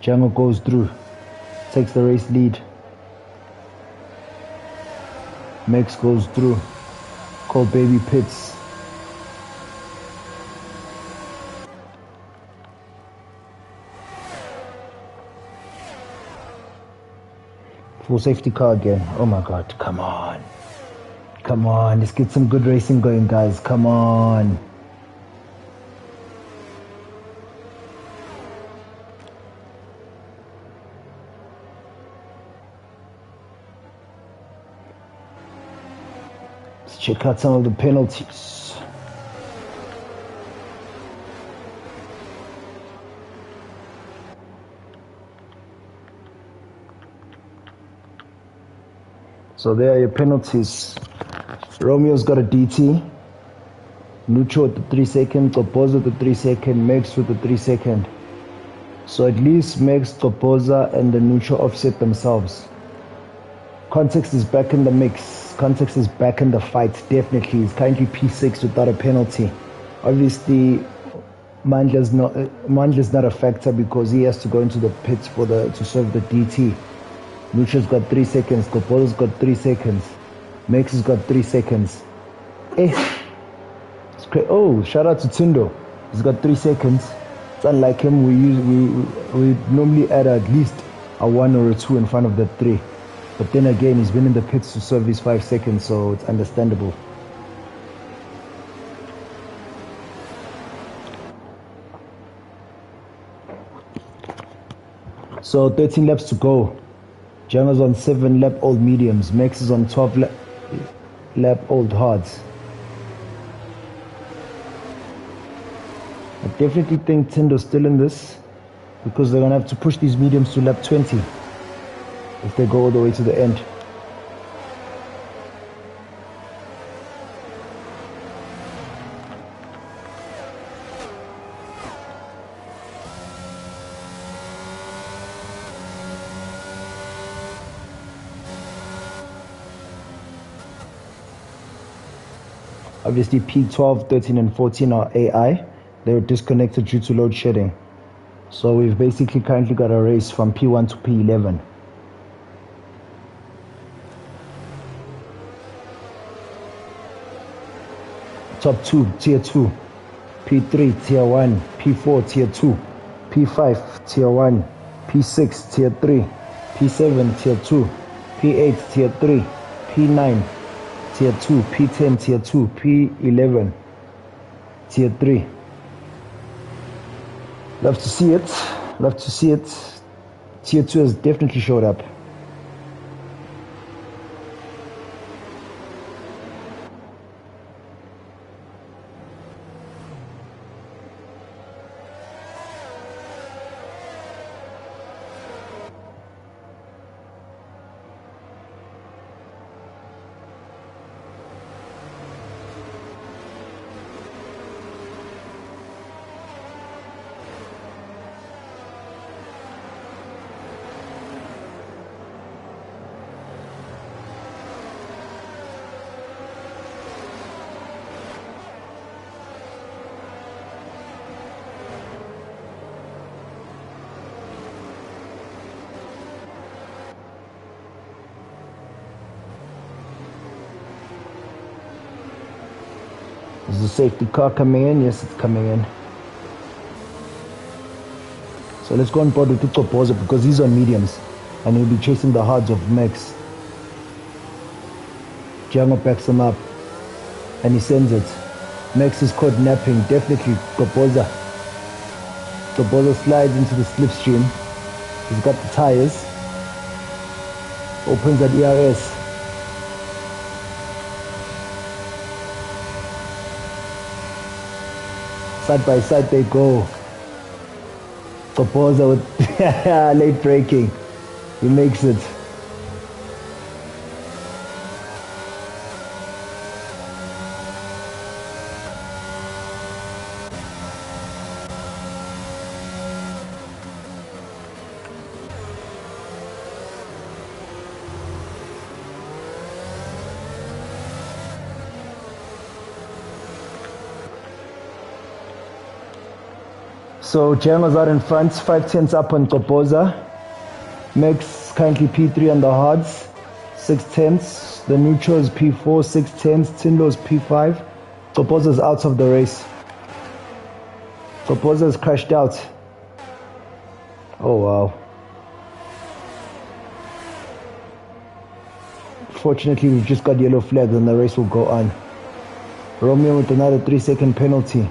Django goes through. Takes the race lead. Max goes through. Cold Baby pits. Full safety car again. Oh my god, come on. Come on, let's get some good racing going, guys. Come on. Let's check out some of the penalties. So there are your penalties. Romeo's got a DT. Nucho with the 3 second. Topoza with the 3 second. Max with the 3 second. So at least Max, Topoza and the Nucho offset themselves. Context is back in the mix. Context is back in the fight, definitely. He's currently P6 without a penalty. Obviously, Mandla's not a factor because he has to go into the pits to serve the DT. Nucho's got 3 seconds. Topoza's got 3 seconds. Max has got 3 seconds. It's great. Oh, shout out to Tindo. He's got 3 seconds. It's unlike him. We normally add at least a 1 or a 2 in front of the 3. But then again, he's been in the pits to serve his 5 seconds, so it's understandable. So 13 laps to go. Django's on 7 lap old mediums. Max is on 12 lap old hards. I definitely think Tindo's still in this because they're going to have to push these mediums to lap 20 if they go all the way to the end. Obviously P12, 13 and 14 are AI. They were disconnected due to load shedding. So we've basically currently got a race from P1 to P11. Top 2, Tier 2. P3, Tier 1. P4, Tier 2. P5, Tier 1. P6, Tier 3. P7, Tier 2. P8, Tier 3. P9, Tier 2, P10, Tier 2, P11, Tier 3. Love to see it. Love to see it. Tier 2 has definitely showed up. Is the safety car coming in? Yes, it's coming in. So let's go on board with Ucopoza because he's on mediums and he'll be chasing the hards of Max. Django backs him up and he sends it. Max is caught napping, definitely Ucopoza. Ucopoza slides into the slipstream. He's got the tires. Opens at ERS. Side by side they go. Ucopoza with late braking. He makes it. So Django's out in front, 5 tenths up on Ucopoza. Max currently P3 on the hards, 6 tenths. The neutral is P4, 6 tenths. Tindall's P5. Ucopoza's out of the race. Ucopoza's crashed out. Oh wow. Fortunately, we've just got yellow flags and the race will go on. Romeo with another 3-second penalty.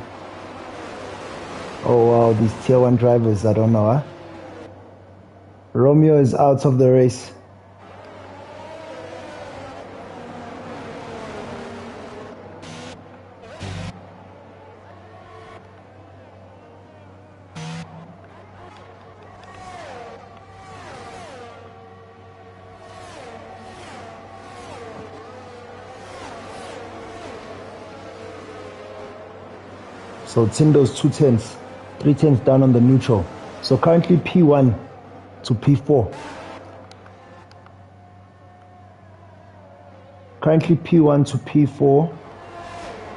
Oh wow, these tier 1 drivers, I don't know, huh? Romeo is out of the race. So Tindo's 2 tenths, 3 tenths down on the neutral. So currently P1 to P4. Currently P1 to P4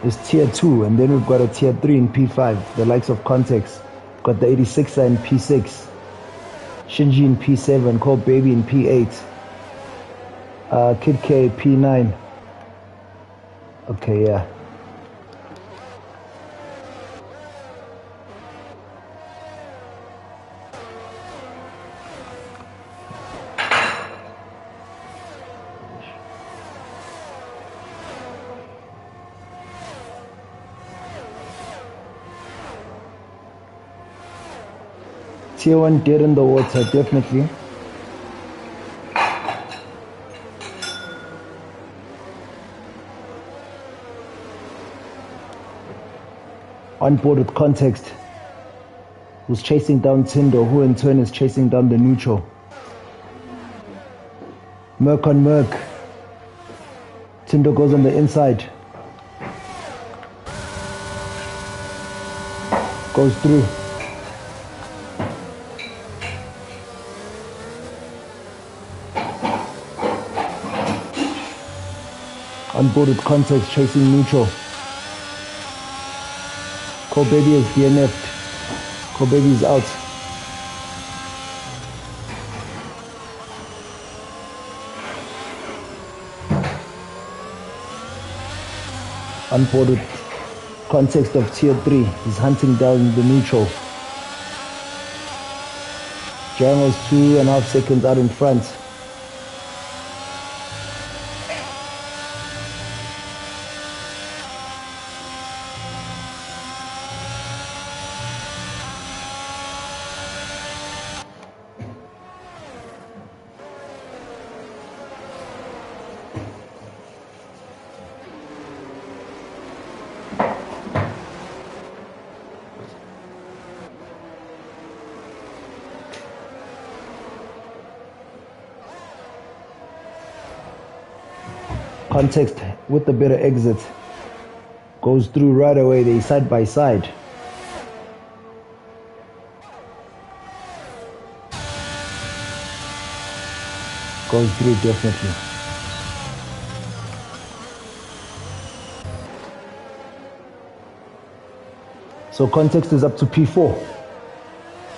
is tier 2, and then we've got a tier 3 in P5, the likes of Context. Got the 86er in P6, Shinji in P7, Cole Baby in P8, Kid K P9. Okay, yeah. Tier 1 dead in the water, definitely. On board with Context, who's chasing down Tindo, who in turn is chasing down the neutral. Merc on Merc. Tindo goes on the inside. Goes through. On board with Context, chasing neutral. Kobaby is DNF'd. Kobaby is out. On board with Context of tier 3. He's hunting down the neutral. Django's 2.5 seconds out in front. Context with the better exit. Goes through right away. They side by side. Goes through definitely. So Context is up to P4.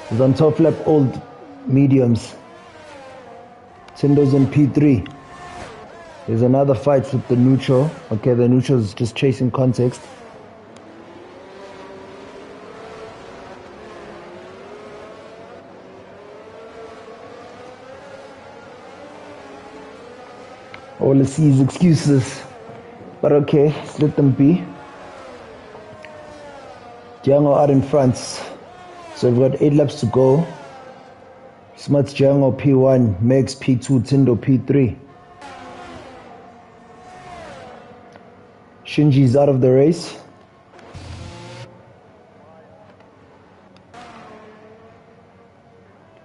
He's on top lap old mediums. Tindo's in P3. There's another fight with the neutral. Okay, the neutral is just chasing Context. All I see is excuses. But okay, let's let them be. Django out in front. So we've got 8 laps to go. Smuts Django P1, Megs P2, Tindo P3. Shinji's out of the race.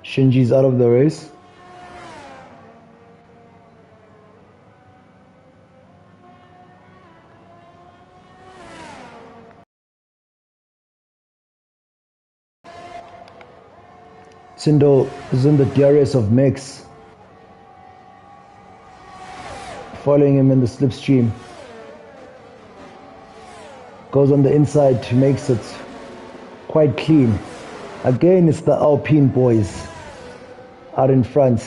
Shinji's out of the race. Tindo is in the DRS of Megs. Following him in the slipstream. Goes on the inside, makes it quite clean. Again, it's the Alpine boys out in front.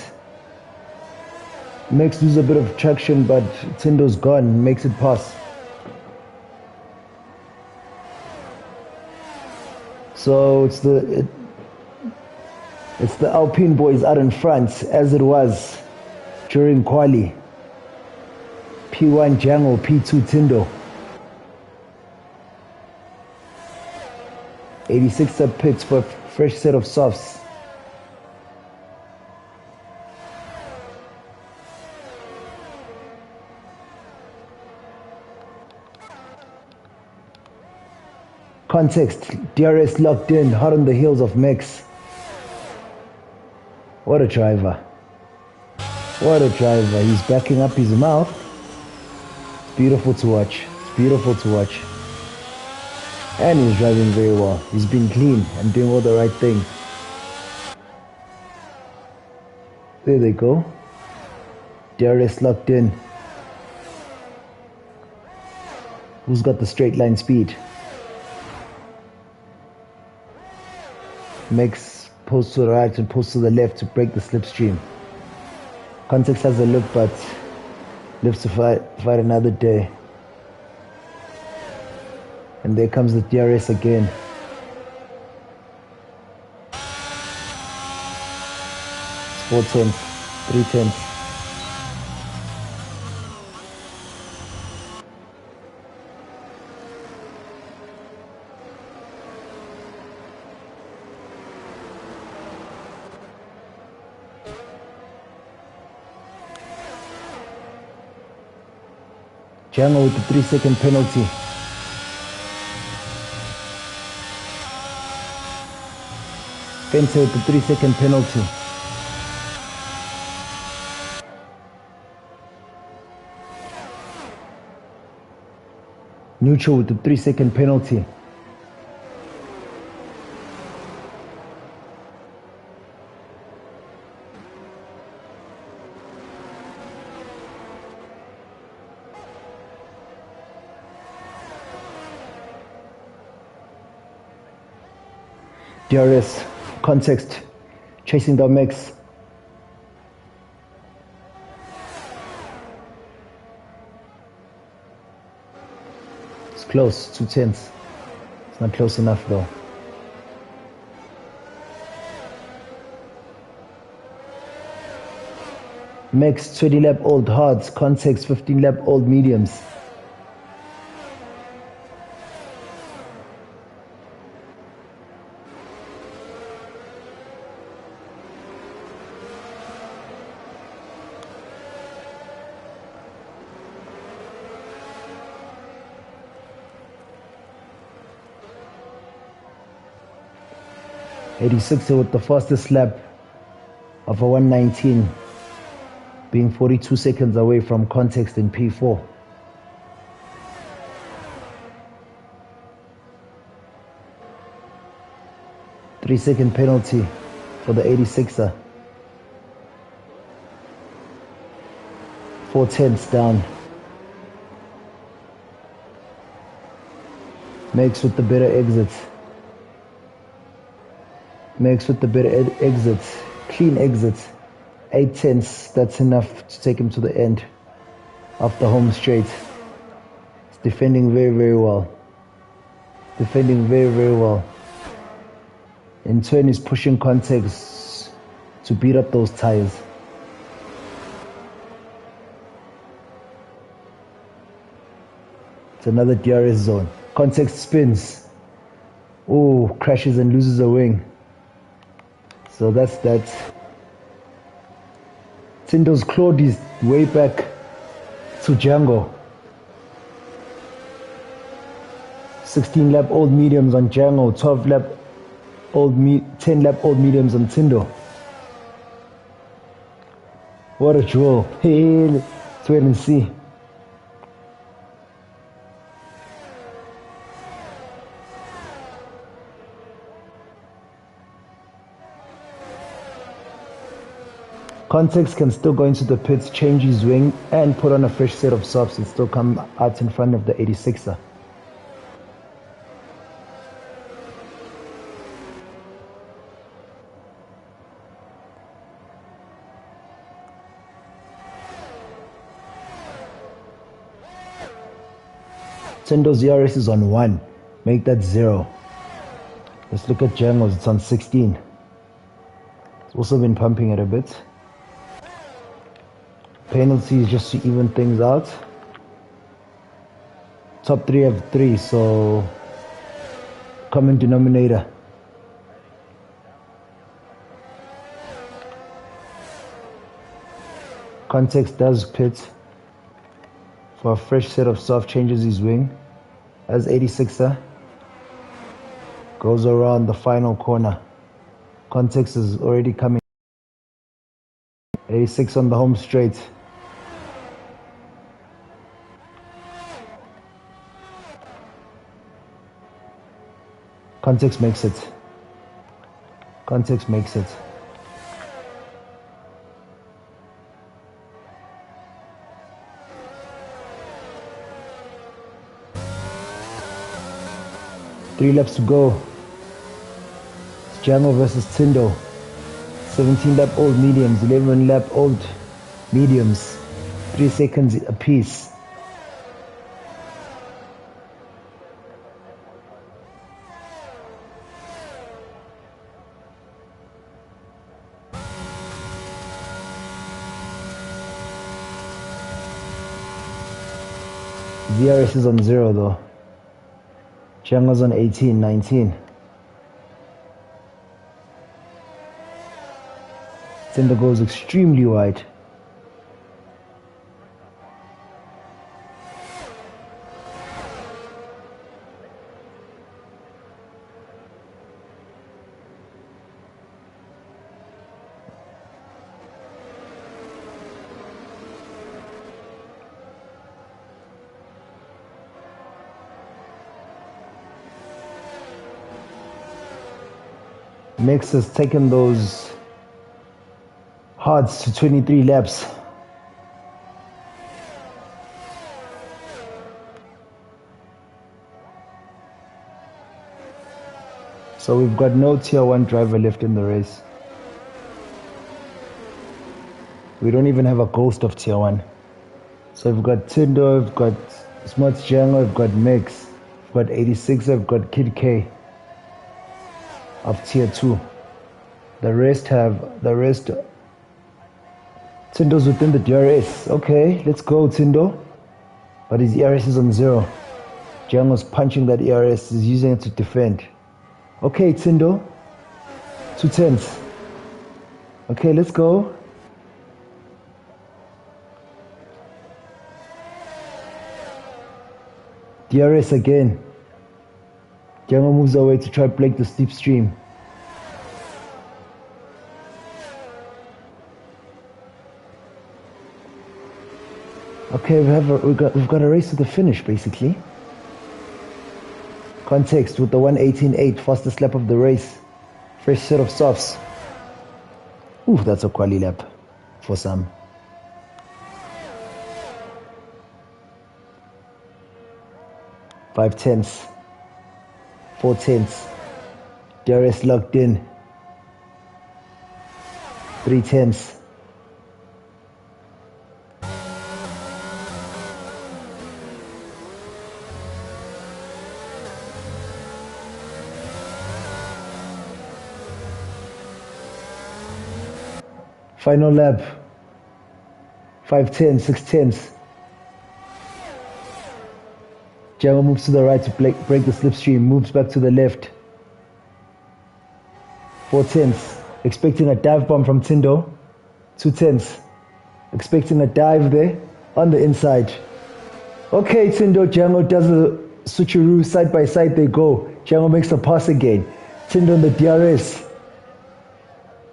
Megs loses a bit of traction, but Tindo's gone, makes it pass. So it's the Alpine boys out in front, as it was during quali. P1 Django, P2 Tindo. 86er pits for a fresh set of softs. Context, DRS locked in, hot on the heels of Megs. What a driver. What a driver. He's backing up his mouth. It's beautiful to watch. It's beautiful to watch. And he's driving very well. He's been clean and doing all the right things. There they go. DRS locked in. Who's got the straight line speed? Megs pulls to the right and pulls to the left to break the slipstream. Context has a look, but lives to fight another day. And there comes the DRS again. It's 4 tenths, 3 tenths. Django with the 3-second penalty. Fence with the 3-second penalty. Neutral with the 3-second penalty. DRS, context, chasing down Megs. It's close, 2 tenths. It's not close enough though. Megs 20 lap old hards, context 15 lap old mediums. .86 with the fastest lap of a 119, being 42 seconds away from context in P4. Three-second penalty for the 86er. 4 tenths down. Megs with the better exits. Megs with the better exits. Clean exits. 8 tenths, that's enough to take him to the end of the home straight. He's defending very, very well. Defending very, very well. In turn, he's pushing context to beat up those tires. It's another DRS zone. Context spins. Oh, crashes and loses a wing. So that's that. Tindo's clawed his way back to Django. 16 lap old mediums on Django, 12 lap old 10 lap old mediums on Tindo. What a jewel. Hey, let's wait and see. Context can still go into the pits, change his wing, and put on a fresh set of softs and still come out in front of the 86er. Tindo's ERS is on 1. Make that 0. Let's look at Django's. It's on 16. It's also been pumping it a bit. Penalties just to even things out. Top 3 have 3, so common denominator. Context does pit for a fresh set of soft, changes his wing as 86er goes around the final corner. Context is already coming. 86 on the home straight. Context makes it. Context makes it. Three laps to go. It's Django versus Tindo. 17 lap old mediums, 11 lap old mediums. 3 seconds apiece. DRS is on 0 though. Django's on 18, 19. Tindo goes extremely wide. Mix has taken those hards to 23 laps. So we've got no tier 1 driver left in the race. We don't even have a ghost of tier 1. So we've got Tindo, we've got Smarts Django, we've got Mix, we've got 86, we've got Kid K of tier 2. The rest Tindo's within the DRS. Okay, let's go Tindo. But his ERS is on 0. Django's punching that ERS, is using it to defend. Okay, Tindo. 2 tenths. Okay, let's go. DRS again. Django moves away to try to break the steep stream. Okay, we've got a race to the finish basically. Context with the 1:18.8, fastest lap of the race. Fresh set of softs. Ooh, that's a quali lap for some. Five tenths. 4 tenths. DRS locked in. 3 tenths. Final lap. 5 tenths, 6 tenths. Django moves to the right to break the slipstream, moves back to the left. 4 tenths. Expecting a dive bomb from Tindo. 2 tenths. Expecting a dive there on the inside. Okay, Tindo, Django does a switcheroo, side by side they go. Django makes a pass again. Tindo on the DRS.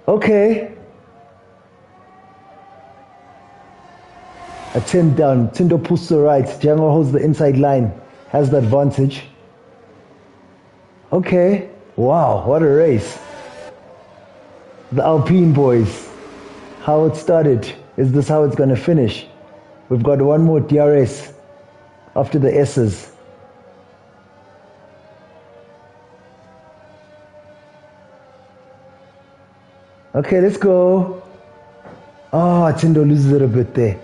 Okay. A 10 down. Tindo pulls to the right. Django holds the inside line. Has the advantage. Okay. Wow, what a race. The Alpine boys. How it started. Is this how it's going to finish? We've got one more DRS after the S's. Okay, let's go. Oh, Tindo loses it a bit there.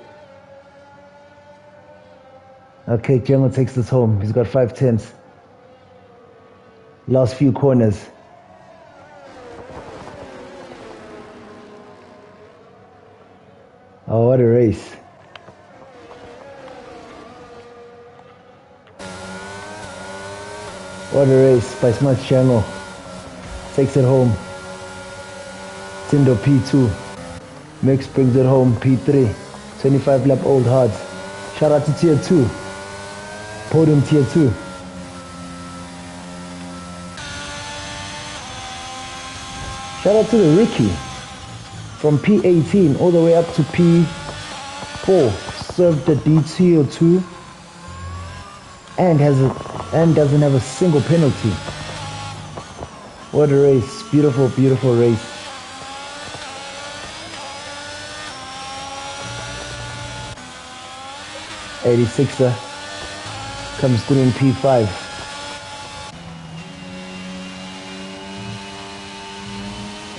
Okay, Django takes this home. He's got 5 tenths. Last few corners. Oh, what a race. What a race by Smart Django. Takes it home. Tindo P2. Mix brings it home P3. 25 lap old hearts. Shout out to tier 2. Podium tier 2. Shout out to the rookie. From P18 all the way up to P4. Served the D2 and doesn't have a single penalty. What a race. Beautiful, beautiful race. '86er comes through in P5.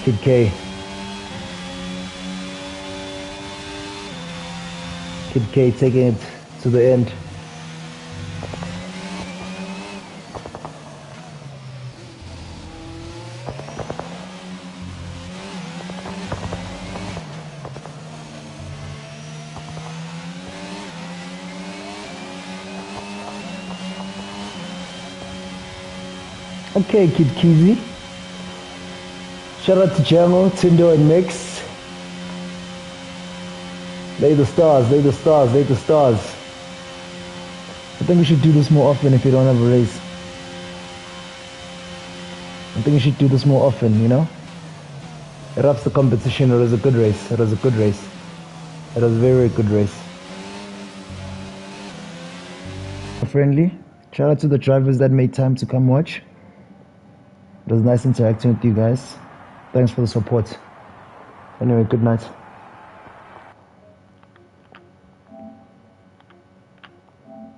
Kid K. Kid K taking it to the end. Okay, Kid Kizzy. Shout out to Django, Tindo, and Mix. Lay the stars, lay the stars, lay the stars. I think we should do this more often if you don't have a race. I think we should do this more often, you know? It ups the competition. It was a good race. It was a good race. It was a very, very good race. Friendly. Shout out to the drivers that made time to come watch. It was nice interacting with you guys. Thanks for the support. Anyway, good night.